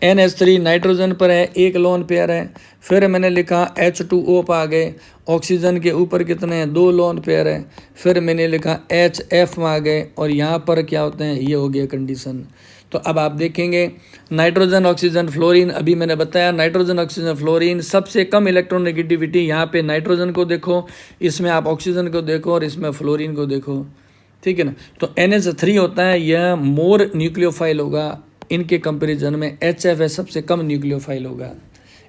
NH3 नाइट्रोजन पर है, 1 लोन पेयर है। फिर मैंने लिखा H2O पर आ गए, ऑक्सीजन के ऊपर कितने हैं, 2 लोन पेयर है। फिर मैंने लिखा HF में आ गए, और यहाँ पर क्या होते हैं, ये हो गया कंडीशन। तो अब आप देखेंगे नाइट्रोजन, ऑक्सीजन, फ्लोरीन, अभी मैंने बताया नाइट्रोजन, ऑक्सीजन, फ्लोरीन सबसे कम इलेक्ट्रोनेगेटिविटी। यहाँ पे नाइट्रोजन को देखो, इसमें आप ऑक्सीजन को देखो, और इसमें फ्लोरीन को देखो, ठीक है ना। तो NH3 होता है, यह मोर न्यूक्लियोफाइल होगा, इनके कंपैरिजन में HF है सबसे कम न्यूक्लियोफाइल होगा।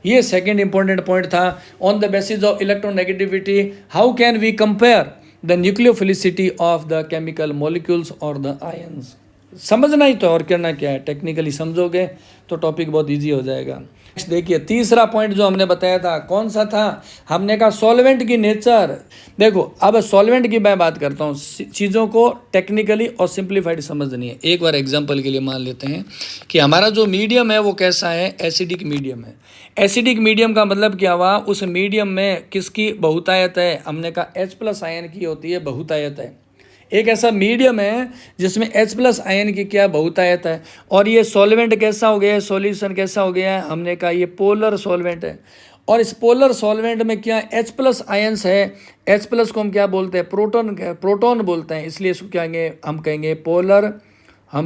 ये सेकंड इंपॉर्टेंट पॉइंट था। On the basis of electronegativity how can we compare the nucleophilicity of the chemical molecules और द आयंस। समझना ही तो, और करना क्या है, टेक्निकली समझोगे तो टॉपिक बहुत इजी हो जाएगा। नेक्स्ट देखिए, तीसरा पॉइंट जो हमने बताया था कौन सा था, हमने कहा सॉल्वेंट की नेचर। देखो अब सॉल्वेंट की मैं बात करता हूँ, चीज़ों को टेक्निकली और सिंप्लीफाइड समझनी है। एक बार एग्जांपल के लिए मान लेते हैं कि हमारा जो मीडियम है वो कैसा है, एसिडिक मीडियम है। एसिडिक मीडियम का मतलब क्या हुआ, उस मीडियम में किसकी बहुतायत है, हमने कहा H+ आयन की होती है बहुतायत है। एक ऐसा मीडियम है जिसमें H+ आयन की क्या बहुतायत है। और ये सॉल्वेंट कैसा हो गया है, सॉल्यूशन कैसा हो गया है, हमने कहा ये पोलर सॉल्वेंट है। और इस पोलर सॉल्वेंट में क्या H+ आयंस है, H+ को हम क्या बोलते हैं, प्रोटॉन बोलते हैं, इसलिए इसको क्या कहेंगे, हम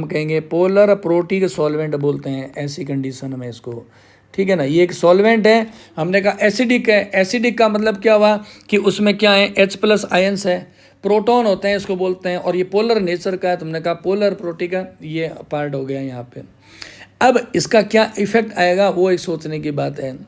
कहेंगे पोलर प्रोटिक सॉल्वेंट बोलते हैं ऐसी कंडीशन में इसको, ठीक है ना। ये एक सॉल्वेंट है, हमने कहा एसिडिक है। एसिडिक का मतलब क्या हुआ कि उसमें क्या है, H+ आयंस है, प्रोटॉन होते हैं, इसको बोलते हैं। और ये पोलर नेचर का है, तुमने कहा पोलर प्रोटिक का, ये पार्ट हो गया यहाँ पे। अब इसका क्या इफेक्ट आएगा वो एक सोचने की बात है।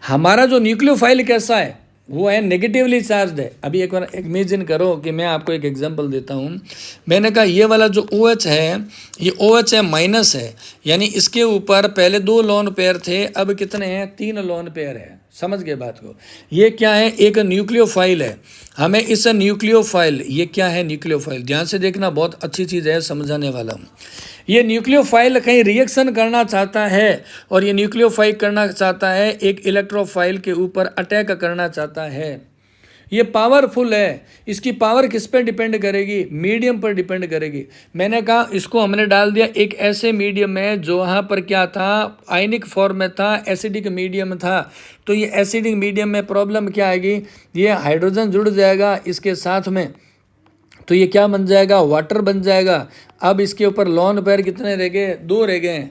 हमारा जो न्यूक्लियोफाइल कैसा है, वो है नेगेटिवली चार्ज है। अभी एक बार इमेजिन करो कि मैं आपको एक एग्जांपल देता हूँ। मैंने कहा ये वाला जो OH है, ये OH है माइनस है, यानी इसके ऊपर पहले 2 लोन पेयर थे, अब कितने हैं, 3 लोन पेयर है। समझ गए बात को। ये क्या है, एक न्यूक्लियोफाइल है। हमें इस न्यूक्लियोफाइल, ये क्या है न्यूक्लियोफाइल, ध्यान से देखना, बहुत अच्छी चीज़ है, समझाने वाला हूँ। ये न्यूक्लियोफाइल कहीं रिएक्शन करना चाहता है और ये न्यूक्लियोफाइल करना चाहता है, एक इलेक्ट्रोफाइल के ऊपर अटैक करना चाहता है। ये पावरफुल है। इसकी पावर किस पे डिपेंड करेगी, मीडियम पर डिपेंड करेगी। मैंने कहा इसको हमने डाल दिया एक ऐसे मीडियम में जो वहाँ पर क्या था, आयनिक फॉर्म में था, एसिडिक मीडियम था। तो ये एसिडिक मीडियम में प्रॉब्लम क्या आएगी, ये हाइड्रोजन जुड़ जाएगा इसके साथ में, तो ये क्या बन जाएगा, वाटर बन जाएगा। अब इसके ऊपर लोन पेयर कितने रह गए, 2 रह गए।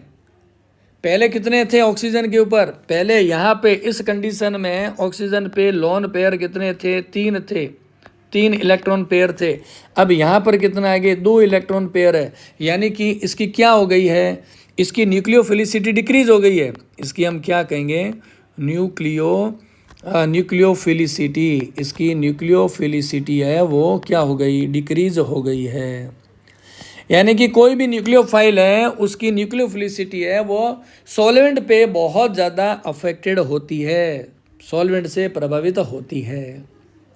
पहले कितने थे ऑक्सीजन के ऊपर, पहले यहाँ पे इस कंडीशन में ऑक्सीजन पे लोन पेयर कितने थे, 3 थे, 3 इलेक्ट्रॉन पेयर थे। अब यहाँ पर कितना आ गए, 2 इलेक्ट्रॉन पेयर है। यानी कि इसकी क्या हो गई है, इसकी न्यूक्लियोफिलिसिटी डिक्रीज हो गई है। इसकी हम क्या कहेंगे, न्यूक्लियोफिलिसिटी, इसकी न्यूक्लियोफिलिसिटी है वो क्या हो गई, डिक्रीज हो गई है। यानी कि कोई भी न्यूक्लियोफाइल है उसकी न्यूक्लियोफिलिसिटी है वो सॉल्वेंट पे बहुत ज़्यादा अफेक्टेड होती है, सॉल्वेंट से प्रभावित होती है।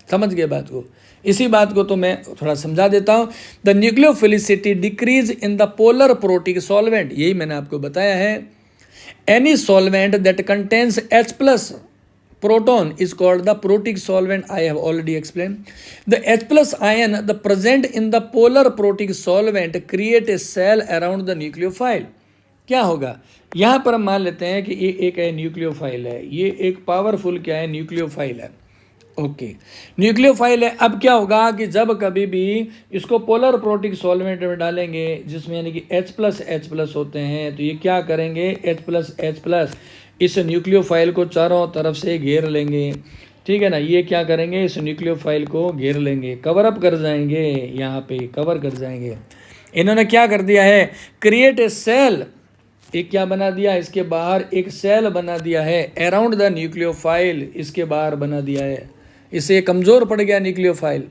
समझ गए बात को। इसी बात को तो मैं थोड़ा समझा देता हूँ। The nucleophilicity decrease in the polar protic solvent, यही मैंने आपको बताया है। Any solvent that contains H+ proton is called the protic solvent. I have already explained. The H+ ion the present in the polar protic solvent create a shell around the nucleophile. क्या होगा, यहाँ पर हम मान लेते हैं कि ये एक है न्यूक्लियोफाइल है, ये एक पावरफुल क्या है, न्यूक्लियोफाइल है। ओके, न्यूक्लियोफाइल है। अब क्या होगा कि जब कभी भी इसको पोलर प्रोटिक सॉल्वेंट में डालेंगे जिसमें यानी कि H+ होते हैं, तो ये क्या करेंगे, H+ इस न्यूक्लियोफाइल को चारों तरफ से घेर लेंगे। ठीक है ना, ये क्या करेंगे, इस न्यूक्लियोफाइल को घेर लेंगे, कवर अप कर जाएंगे, यहाँ पे कवर कर जाएंगे। इन्होंने क्या कर दिया है, क्रिएट ए सेल, एक क्या बना दिया, इसके बाहर एक सेल बना दिया है अराउंड द न्यूक्लियोफाइल, इसके बाहर बना दिया है, इससे कमज़ोर पड़ गया nucleophile.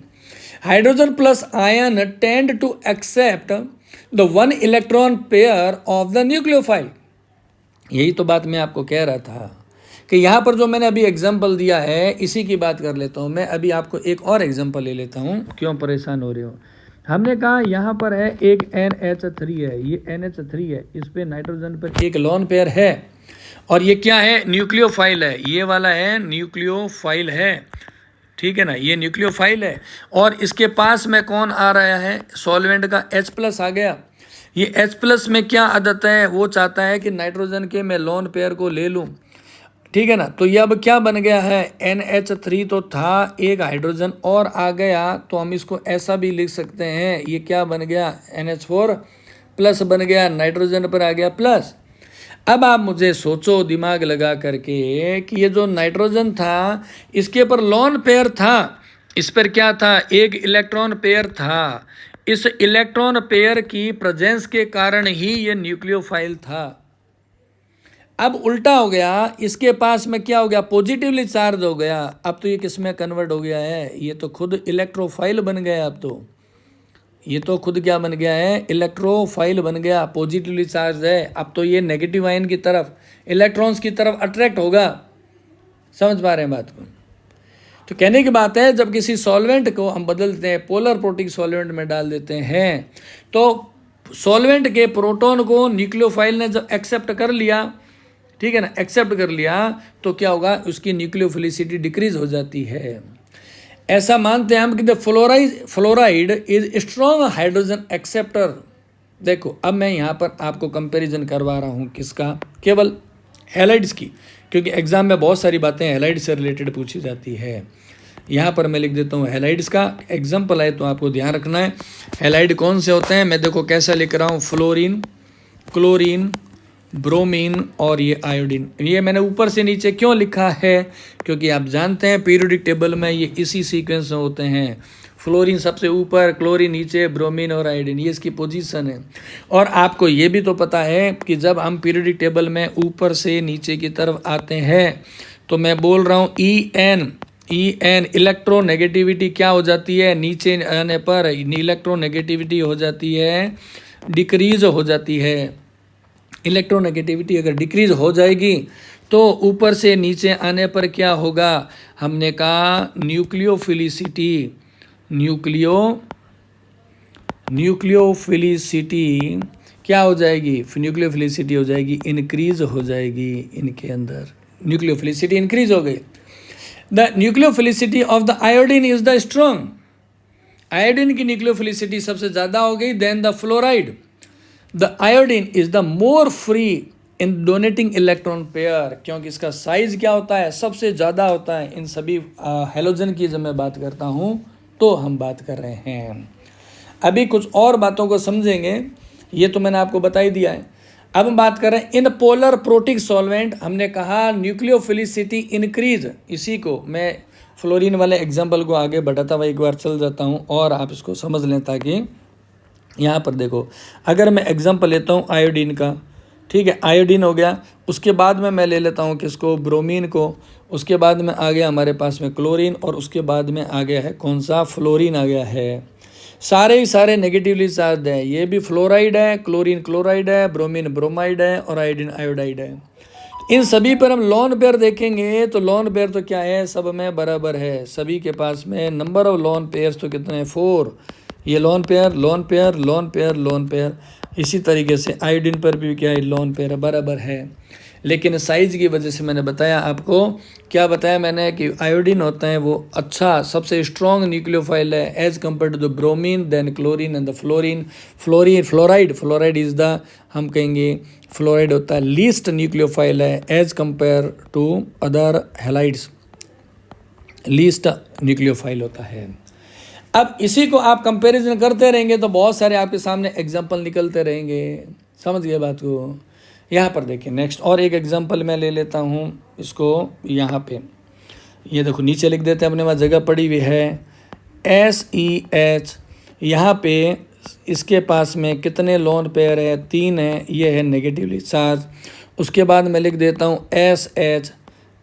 Hydrogen plus ion tend to accept the 1 electron pair of the nucleophile. यही तो बात मैं आपको कह रहा था कि यहाँ पर जो मैंने अभी एग्जाम्पल दिया है इसी की बात कर लेता हूँ। मैं अभी आपको एक और एग्जाम्पल ले लेता हूँ, क्यों परेशान हो रहे हो। हमने कहा यहाँ पर है एक NH3 है, ये NH3 है, इस पे नाइट्रोजन पर एक लोन पेयर है और ये क्या है, न्यूक्लियोफाइल है, ये वाला है न्यूक्लियोफाइल है। ठीक है ना, ये न्यूक्लियोफाइल है और इसके पास में कौन आ रहा है, सॉल्वेंट का H+ आ गया। ये H+ में क्या आदत है, वो चाहता है कि नाइट्रोजन के मैं लोन पेयर को ले लूँ। ठीक है ना, तो ये अब क्या बन गया है, NH3 तो था, एक हाइड्रोजन और आ गया, तो हम इसको ऐसा भी लिख सकते हैं, ये क्या बन गया, NH4+ बन गया, नाइट्रोजन पर आ गया प्लस। अब आप मुझे सोचो दिमाग लगा करके कि ये जो नाइट्रोजन था इसके पर लोन पेयर था, इस पर क्या था, एक इलेक्ट्रॉन पेयर था। इस इलेक्ट्रॉन पेयर की प्रेजेंस के कारण ही ये न्यूक्लियोफाइल था। अब उल्टा हो गया, इसके पास में क्या हो गया, पॉजिटिवली चार्ज हो गया। अब तो ये किस में कन्वर्ट हो गया है, ये तो खुद इलेक्ट्रोफाइल बन गया। अब तो ये तो खुद क्या बन गया है, इलेक्ट्रोफाइल बन गया, पॉजिटिवली चार्ज है। अब तो ये नेगेटिव आयन की तरफ, इलेक्ट्रॉन्स की तरफ अट्रैक्ट होगा। समझ पा रहे हैं बात को। तो कहने की बात है, जब किसी सॉल्वेंट को हम बदलते हैं, पोलर प्रोटिक सॉल्वेंट में डाल देते हैं, तो सॉल्वेंट के प्रोटॉन को न्यूक्लियोफाइल ने जब एक्सेप्ट कर लिया, ठीक है ना, एक्सेप्ट कर लिया, तो क्या होगा, उसकी न्यूक्लियोफिलिसिटी डिक्रीज हो जाती है। ऐसा मानते हैं हम कि the fluoride is strong hydrogen acceptor. देखो अब मैं यहाँ पर आपको कंपैरिजन करवा रहा हूँ किसका, केवल हैलाइड्स की, क्योंकि एग्जाम में बहुत सारी बातें हैलाइड से रिलेटेड पूछी जाती है। यहाँ पर मैं लिख देता हूँ हैलाइड्स का एग्जाम्पल है, तो आपको ध्यान रखना है हैलाइड कौन से होते हैं। मैं देखो कैसा लिख रहा हूँ, फ्लोरीन, क्लोरीन, ब्रोमीन और ये आयोडीन। ये मैंने ऊपर से नीचे क्यों लिखा है, क्योंकि आप जानते हैं पीरियोडिक टेबल में ये इसी सीक्वेंस में होते हैं। फ्लोरीन सबसे ऊपर, क्लोरीन नीचे, ब्रोमीन और आयोडीन, ये इसकी पोजीशन है। और आपको ये भी तो पता है कि जब हम पीरियोडिक टेबल में ऊपर से नीचे की तरफ आते हैं, तो मैं बोल रहा हूँ EN इलेक्ट्रोनेगेटिविटी क्या हो जाती है, नीचे आने पर इलेक्ट्रोनेगेटिविटी हो जाती है, डिक्रीज हो जाती है। इलेक्ट्रोनेगेटिविटी अगर डिक्रीज हो जाएगी तो ऊपर से नीचे आने पर क्या होगा, हमने कहा न्यूक्लियोफिलिसिटी क्या हो जाएगी, न्यूक्लियोफिलिसिटी हो जाएगी, इंक्रीज हो जाएगी इनके अंदर, न्यूक्लियोफिलिसिटी इंक्रीज हो गई। The nucleophilicity of the iodine is the strong, iodine की न्यूक्लियोफिलिसिटी सबसे ज़्यादा हो गई than the fluoride. The iodine is the more free in donating electron pair, क्योंकि इसका साइज क्या होता है, सबसे ज़्यादा होता है इन सभी हेलोजन की। जब मैं बात करता हूँ तो हम बात कर रहे हैं, अभी कुछ और बातों को समझेंगे, ये तो मैंने आपको बता ही दिया है। अब हम बात कर रहे हैं इन पोलर प्रोटिक सॉल्वेंट, हमने कहा न्यूक्लियोफिलिसिटी इंक्रीज, इसी को मैं फ्लोरीन वाले एग्जाम्पल को आगे बढ़ाता हुआ एक बार चल जाता हूँ और आप इसको समझ लें, ताकि यहाँ पर देखो, अगर मैं एग्जाम्पल लेता हूँ आयोडीन का, ठीक है, आयोडीन हो गया, उसके बाद में मैं ले लेता हूँ किसको, ब्रोमीन को, उसके बाद में आ गया हमारे पास में क्लोरीन, और उसके बाद में आ गया है कौन सा, फ्लोरीन आ गया है। सारे ही सारे नेगेटिवली चार्ज है, ये भी फ्लोराइड है, क्लोरीन क्लोराइड है, ब्रोमीन ब्रोमाइड है, और आयोडीन आयोडाइड है। इन सभी पर हम लोन पेयर देखेंगे तो लोन पेयर तो क्या है, सब में बराबर है, सभी के पास में नंबर ऑफ लोन पेयर्स तो कितने हैं, 4। ये lone pair lone pair lone pair lone pair, इसी तरीके से आयोडीन पर भी क्या है, लोन पेयर बराबर है। लेकिन साइज की वजह से मैंने बताया आपको, क्या बताया मैंने, कि आयोडीन होता है वो अच्छा सबसे स्ट्रॉन्ग न्यूक्लियोफाइल है as compare to the bromine, then chlorine and the fluorine. Fluoride is the, हम कहेंगे फ्लोराइड होता है लीस्ट न्यूक्लियोफाइल है as compare to other halides, least nucleophile होता है। अब इसी को आप कंपैरिजन करते रहेंगे तो बहुत सारे आपके सामने एग्जाम्पल निकलते रहेंगे, समझ गए बात को। यहाँ पर देखिए नेक्स्ट और एक एग्जांपल मैं ले लेता हूँ इसको, यहाँ पे ये देखो नीचे लिख देते हैं, अपने पास जगह पड़ी हुई है SEH, यहाँ पे इसके पास में कितने लोन पेयर है, 3 है, ये है नेगेटिवली चार्ज। उसके बाद मैं लिख देता हूँ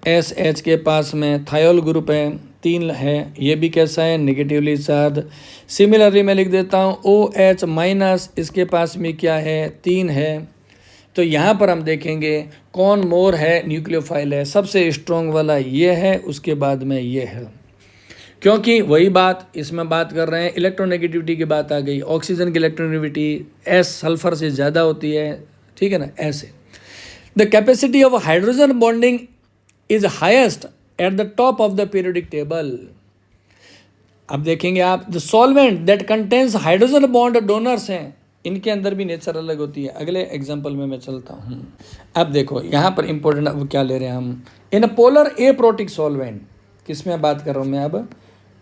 SH के पास में थायोल ग्रुप है, 3 है, ये भी कैसा है, नेगेटिवली चार्ज। सिमिलरली मैं लिख देता हूँ OH-, इसके पास में क्या है, 3 है। तो यहाँ पर हम देखेंगे कौन मोर है, न्यूक्लियोफाइल है, सबसे स्ट्रॉन्ग वाला ये है, उसके बाद में ये है, क्योंकि वही बात इसमें बात कर रहे हैं, इलेक्ट्रोनेगेटिविटी की बात आ गई, ऑक्सीजन की इलेक्ट्रोनेगेटिविटी S सल्फर से ज़्यादा होती है, ठीक है ना, ऐसे। The capacity of hydrogen bonding is highest at the top of the periodic table. अब देखेंगे आप, the solvent that contains hydrogen bond donors हैं, इनके अंदर भी नेचर अलग होती है। अगले एग्जांपल में मैं चलता हूँ। अब देखो यहाँ पर इंपॉर्टेंट अब क्या ले रहे हैं हम, इन पोलर एप्रोटिक सॉल्वेंट, किस में बात कर रहा हूँ मैं, अब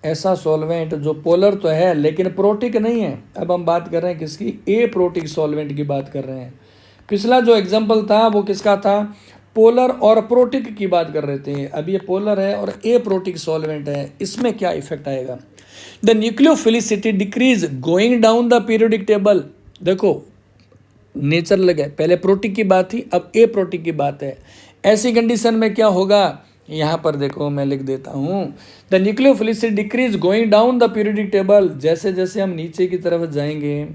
ऐसा सॉल्वेंट जो पोलर तो है लेकिन प्रोटिक नहीं है। अब हम बात कर रहे हैं किसकी, एप्रोटिक सॉल्वेंट की बात कर रहे हैं। पिछला जो एग्जाम्पल था वो किसका था, पोलर और प्रोटिक की बात कर रहे थे। अब ये पोलर है और एप्रोटिक सॉल्वेंट है, इसमें क्या इफेक्ट आएगा, the nucleophilicity decrease going down the periodic table. देखो नेचर लगे, पहले प्रोटिक की बात थी, अब ए प्रोटिक की बात है। ऐसी कंडीशन में क्या होगा, यहाँ पर देखो मैं लिख देता हूँ, the nucleophilicity decrease going down the periodic table. जैसे जैसे हम नीचे की तरफ जाएंगे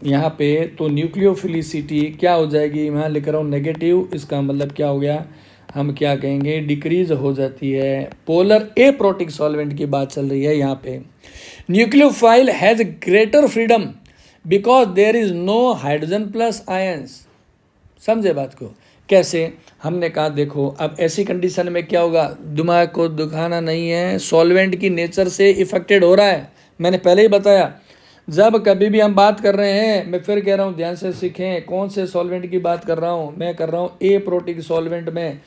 यहाँ पे, तो न्यूक्लियोफिलिसिटी क्या हो जाएगी, मैं लिख रहा हूँ नेगेटिव, इसका मतलब क्या हो गया, हम क्या कहेंगे, डिक्रीज हो जाती है। पोलर एप्रोटिक सॉल्वेंट की बात चल रही है यहाँ पे। Nucleophile has greater freedom because there is no hydrogen plus ions. समझे बात को, कैसे, हमने कहा देखो अब ऐसी कंडीशन में क्या होगा, दिमाग को दुखाना नहीं है, सॉल्वेंट की नेचर से इफेक्टेड हो रहा है। मैंने पहले ही बताया, जब कभी भी हम बात कर रहे हैं, मैं फिर कह रहा हूँ ध्यान से सीखें, कौन से सॉल्वेंट की बात कर रहा हूँ, मैं कर रहा हूँ एप्रोटिक सॉल्वेंट में।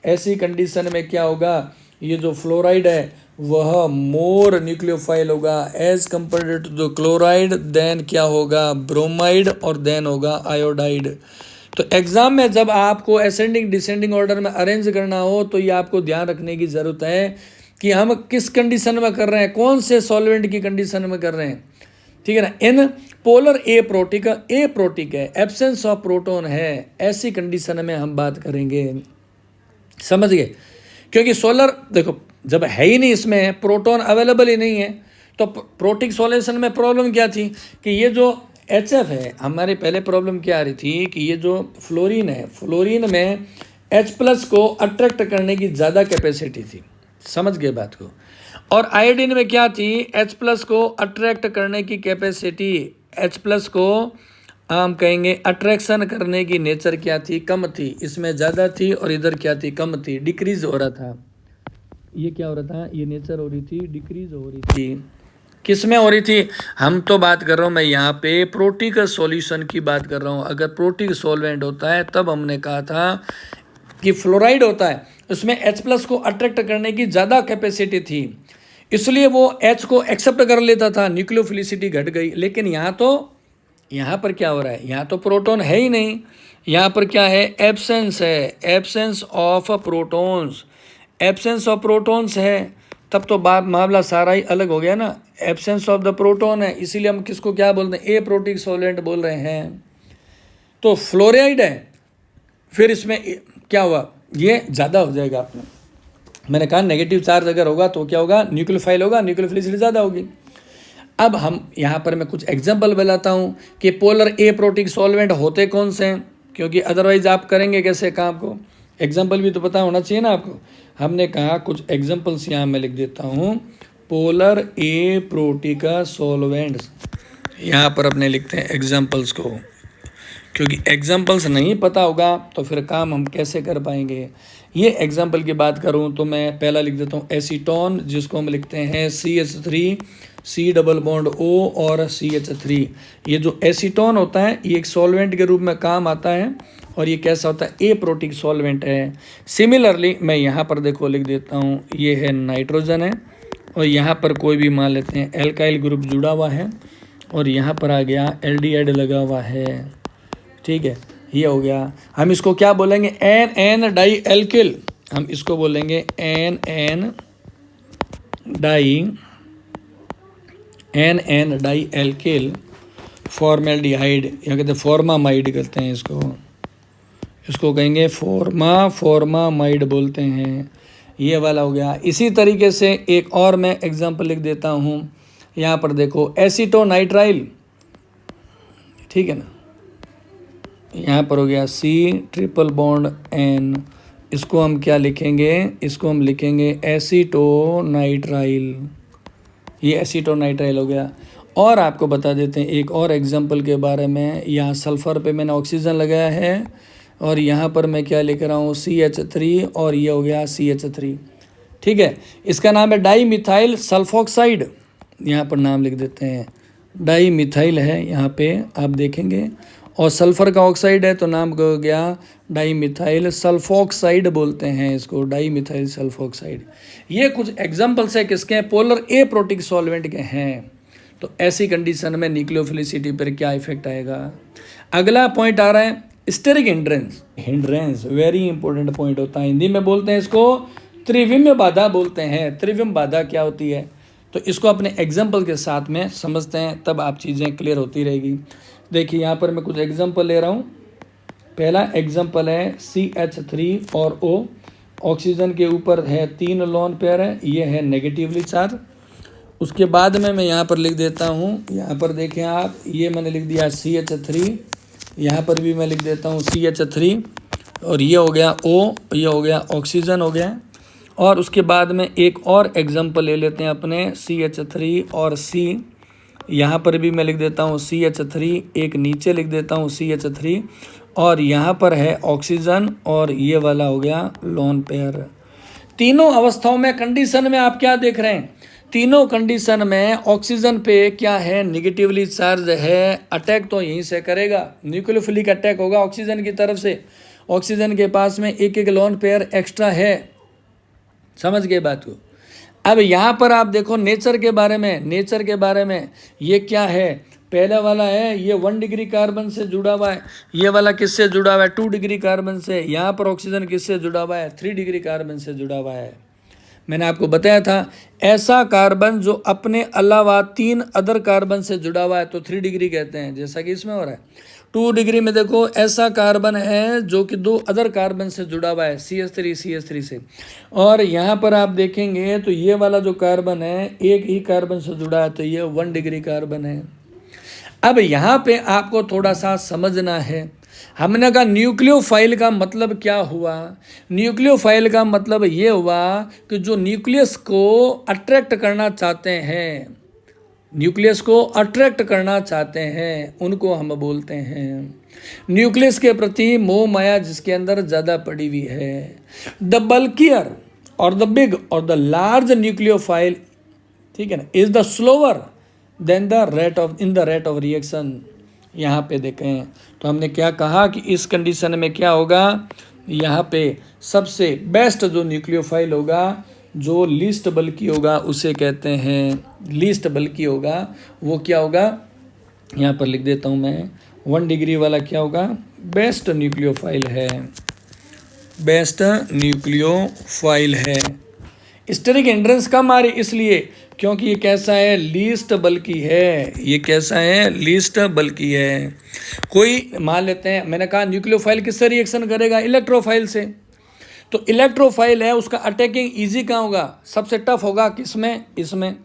ऐसी कंडीशन में क्या होगा, ये जो फ्लोराइड है वह मोर न्यूक्लियोफाइल होगा as compare to the chloride, then क्या होगा, ब्रोमाइड, और देन होगा आयोडाइड। तो एग्जाम में जब आपको असेंडिंग डिसेंडिंग ऑर्डर में अरेंज करना हो तो ये आपको ध्यान रखने की ज़रूरत है कि हम किस कंडीशन में कर रहे हैं, कौन से सॉल्वेंट की कंडीशन में कर रहे हैं, ठीक है ना। इन पोलर एप्रोटिक है, एब्सेंस ऑफ प्रोटॉन है, ऐसी कंडीशन में हम बात करेंगे, समझ गए। क्योंकि सोलर देखो जब है ही नहीं, इसमें प्रोटॉन अवेलेबल ही नहीं है, तो प्रोटिक सॉल्यूशन में प्रॉब्लम क्या थी कि ये जो HF है, हमारे पहले प्रॉब्लम क्या आ रही थी कि ये जो फ्लोरीन है, फ्लोरीन में H प्लस को अट्रैक्ट करने की ज़्यादा कैपेसिटी थी, समझ गए बात को। और आयोडीन में क्या थी, H प्लस को अट्रैक्ट करने की कैपेसिटी, H प्लस को हम कहेंगे अट्रैक्शन करने की नेचर क्या थी, कम थी। इसमें ज़्यादा थी और इधर क्या थी, कम थी, डिक्रीज हो रहा था। ये क्या हो रहा था, ये नेचर हो रही थी, डिक्रीज हो रही थी। किस में हो रही थी, हम तो बात कर रहा हूँ मैं यहाँ पे प्रोटिक सॉल्यूशन की बात कर रहा हूँ। अगर प्रोटिक सॉल्वेंट होता है तब हमने कहा था कि फ्लोराइड होता है, उसमें H प्लस को अट्रैक्ट करने की ज़्यादा कैपेसिटी थी, इसलिए वो H को एक्सेप्ट कर लेता था, न्यूक्लियोफिलिसिटी घट गई। लेकिन यहाँ पर क्या हो रहा है, यहाँ तो प्रोटॉन है ही नहीं, यहाँ पर क्या है, एब्सेंस है, absence of protons, absence of protons है। तब तो मामला सारा ही अलग हो गया ना, एब्सेंस ऑफ द प्रोटॉन है, इसीलिए हम किसको क्या बोलते हैं, ए प्रोटिक सॉल्वेंट बोल रहे हैं। तो फ्लोराइड है, फिर इसमें क्या हुआ, ये ज़्यादा हो जाएगा। मैंने कहा नेगेटिव चार्ज अगर होगा तो क्या होगा, न्यूक्लियोफाइल होगा, न्यूक्लियोफिलिसिटी ज़्यादा होगी। अब हम यहाँ पर मैं कुछ एग्जांपल बताता हूँ कि पोलर ए प्रोटिक सॉल्वेंट होते कौन से हैं, क्योंकि अदरवाइज आप करेंगे कैसे काम को, एग्जांपल भी तो पता होना चाहिए ना आपको। हमने कहा कुछ एग्जांपल्स यहाँ मैं लिख देता हूँ, पोलर ए प्रोटिका सॉल्वेंट्स, यहाँ पर अपने लिखते हैं एग्जांपल्स को, क्योंकि एग्जांपल्स नहीं पता होगा तो फिर काम हम कैसे कर पाएंगे। ये एग्जांपल की बात करूँ तो मैं पहला लिख देता हूँ एसीटोन, जिसको हम लिखते हैं CH3 C double bond O और CH3। ये जो एसीटोन होता है ये एक सॉल्वेंट के रूप में काम आता है, और ये कैसा होता है, ए प्रोटिक सॉल्वेंट है। सिमिलरली मैं यहाँ पर देखो लिख देता हूँ, ये है नाइट्रोजन है, और यहाँ पर कोई भी मान लेते हैं एल्काइल ग्रुप जुड़ा हुआ है, और यहाँ पर आ गया एल्डिहाइड लगा हुआ है, ठीक है, ये हो गया। हम इसको क्या बोलेंगे, एन डाई एल्किल, हम इसको बोलेंगे एन डाई एल्किल फॉर्मेल्डिहाइड, या कहते हैं फॉर्मामाइड कहते हैं इसको कहेंगे फॉर्मामाइड बोलते हैं, ये वाला हो गया। इसी तरीके से एक और मैं एग्जांपल लिख देता हूँ, यहाँ पर देखो एसीटोनाइट्राइल, ठीक है ना, यहाँ पर हो गया C ट्रिपल बॉन्ड N, इसको हम क्या लिखेंगे, इसको हम लिखेंगे एसीटोनाइट्राइल, ये एसीटोनाइट्राइल हो गया। और आपको बता देते हैं एक और एग्जांपल के बारे में, यहाँ सल्फ़र पे मैंने ऑक्सीजन लगाया है, और यहाँ पर मैं क्या लिख रहा हूँ CH3, और ये हो गया CH3, ठीक है। इसका नाम है डाई मिथाइल सल्फोक्साइड, यहाँ पर नाम लिख देते हैं, डाई मिथाइल है यहाँ पे आप देखेंगे, और सल्फ़र का ऑक्साइड है तो नाम हो गया डाई मिथाइल सल्फोक्साइड बोलते हैं इसको, डाई मिथाइल सल्फोक्साइड। ये कुछ एग्जांपल्स है किसके हैं, पोलर ए प्रोटिक सॉल्वेंट के हैं। तो ऐसी कंडीशन में न्यूक्लियोफिलिसिटी पर क्या इफेक्ट आएगा। अगला पॉइंट आ रहा है steric hindrance, very important point होता है, हिंदी में बोलते हैं इसको त्रिविम बाधा बोलते हैं। त्रिविम बाधा क्या होती है, तो इसको अपने एग्जाम्पल के साथ में समझते हैं, तब आप चीज़ें क्लियर होती रहेगी। देखिए यहाँ पर मैं कुछ एग्जाम्पल ले रहा हूँ। पहला एग्जाम्पल है CH3 और O, ऑक्सीजन के ऊपर है 3 लोन पेयर है, ये है नेगेटिवली चार्ज। उसके बाद में मैं यहाँ पर लिख देता हूँ, यहाँ पर देखें आप, ये मैंने लिख दिया CH3, यहाँ पर भी मैं लिख देता हूँ CH3, और ये हो गया O, ये हो गया ऑक्सीजन हो गया। और उसके बाद में एक और एग्जाम्पल ले लेते हैं अपने CH3 और C, यहाँ पर भी मैं लिख देता हूँ CH3, एक नीचे लिख देता हूँ CH3, और यहाँ पर है ऑक्सीजन, और ये वाला हो गया लोन पेयर। तीनों अवस्थाओं में कंडीशन में आप क्या देख रहे हैं, तीनों कंडीशन में ऑक्सीजन पे क्या है, निगेटिवली चार्ज है, अटैक तो यहीं से करेगा, न्यूक्लियोफिलिक अटैक होगा ऑक्सीजन की तरफ से। ऑक्सीजन के पास में एक लोन पेयर एक्स्ट्रा है, समझ गए बात को। अब यहाँ पर आप देखो नेचर के बारे में ये क्या है, पहला वाला है ये 1 डिग्री कार्बन से जुड़ा हुआ है, ये वाला किससे जुड़ा हुआ है 2 डिग्री कार्बन से, यहाँ पर ऑक्सीजन किससे जुड़ा हुआ है 3 डिग्री कार्बन से जुड़ा हुआ है। मैंने आपको बताया था ऐसा कार्बन जो अपने अलावा 3 अदर कार्बन से जुड़ा हुआ है तो 3 डिग्री कहते हैं, जैसा कि इसमें हो रहा है। 2 डिग्री में देखो ऐसा कार्बन है जो कि 2 अदर कार्बन से जुड़ा हुआ है CH3 से, और यहाँ पर आप देखेंगे तो ये वाला जो कार्बन है एक ही कार्बन से जुड़ा है, तो ये 1 डिग्री कार्बन है। अब यहाँ पे आपको थोड़ा सा समझना है, हमने कहा न्यूक्लियोफाइल का मतलब क्या हुआ? न्यूक्लियोफाइल का मतलब ये हुआ कि जो न्यूक्लियस को अट्रैक्ट करना चाहते हैं, न्यूक्लियस को अट्रैक्ट करना चाहते हैं, उनको हम बोलते हैं न्यूक्लियस के प्रति मोह माया जिसके अंदर ज़्यादा पड़ी हुई है। द बल्कियर और द बिग और द लार्ज न्यूक्लियोफाइल, ठीक है ना, is the slower then the rate of in the rate of reaction. यहाँ पे देखें तो हमने क्या कहा कि इस कंडीशन में क्या होगा, यहाँ पे सबसे बेस्ट जो न्यूक्लियोफाइल होगा, जो लीस्ट बल्कि होगा, उसे कहते हैं लीस्ट बल्कि होगा, वो क्या होगा, यहाँ पर लिख देता हूँ मैं, 1 डिग्री वाला क्या होगा, बेस्ट न्यूक्लियोफाइल है, बेस्ट न्यूक्लियोफाइल है। स्टेरिक हिंड्रेंस कम आ रही इसलिए क्योंकि ये कैसा है, लीस्ट बल्कि है, ये कैसा है, लीस्ट बल्कि है। कोई मान लेते हैं, मैंने कहा न्यूक्लियोफाइल किससे रिएक्शन करेगा, इलेक्ट्रोफाइल से, तो इलेक्ट्रोफाइल है उसका अटैकिंग इजी कहाँ होगा, सबसे टफ होगा किसमें, इसमें,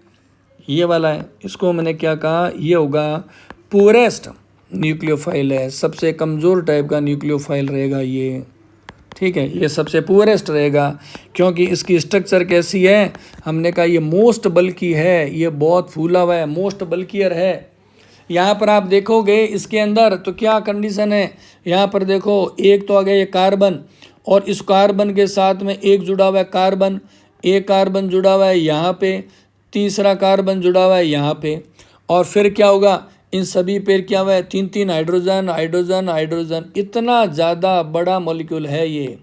ये वाला है, इसको मैंने क्या कहा, ये होगा पुअरेस्ट न्यूक्लियोफाइल है, सबसे कमज़ोर टाइप का न्यूक्लियोफाइल रहेगा ये, ठीक है, ये सबसे पुअरेस्ट रहेगा क्योंकि इसकी स्ट्रक्चर कैसी है, हमने कहा ये मोस्ट बल्कि है, ये बहुत फूला हुआ है, मोस्ट बल्कियर है। यहाँ पर आप देखोगे इसके अंदर तो क्या कंडीशन है, यहाँ पर देखो एक तो आ गया ये कार्बन, और इस कार्बन के साथ में एक जुड़ा हुआ है कार्बन, एक कार्बन जुड़ा हुआ है यहाँ पे, तीसरा कार्बन जुड़ा हुआ है यहाँ पे, और फिर क्या होगा, इन सभी पे क्या हुआ है, 3 हाइड्रोजन हाइड्रोजन हाइड्रोजन, इतना ज़्यादा बड़ा मॉलिक्यूल है ये,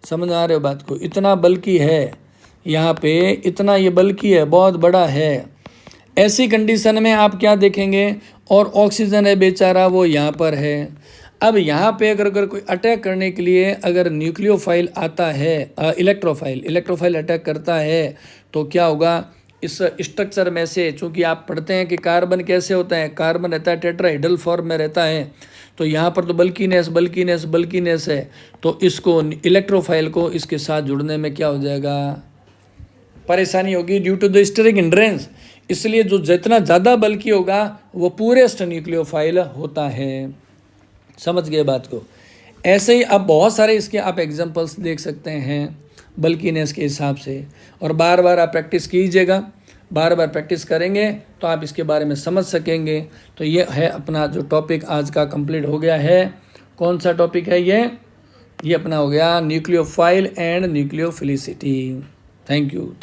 समझ आ रहे हो बात को, इतना बल्कि है यहाँ पे, इतना ये बल्कि है, बहुत बड़ा है। ऐसी कंडीशन में आप क्या देखेंगे, और ऑक्सीजन है बेचारा वो यहाँ पर है। अब यहाँ पे अगर कोई अटैक करने के लिए अगर न्यूक्लियोफाइल आता है, इलेक्ट्रोफाइल अटैक करता है, तो क्या होगा, इस स्ट्रक्चर में से, चूँकि आप पढ़ते हैं कि कार्बन कैसे होता है, कार्बन रहता है टेट्राहेड्रल फॉर्म में रहता है, तो यहाँ पर तो बल्कीनेस है, तो इसको इलेक्ट्रोफाइल को इसके साथ जुड़ने में क्या हो जाएगा, परेशानी होगी due to the steric hindrance. इसलिए जो जितना ज़्यादा बल्कि होगा वो पूरेस्ट न्यूक्लियोफाइल होता है। समझ गए बात को। ऐसे ही अब बहुत सारे इसके आप एग्जांपल्स देख सकते हैं बल्कीनेस के हिसाब से, और बार बार आप प्रैक्टिस कीजिएगा, बार बार प्रैक्टिस करेंगे तो आप इसके बारे में समझ सकेंगे। तो ये है अपना जो टॉपिक आज का कंप्लीट हो गया है। कौन सा टॉपिक है ये अपना हो गया nucleophile and nucleophilicity. Thank you.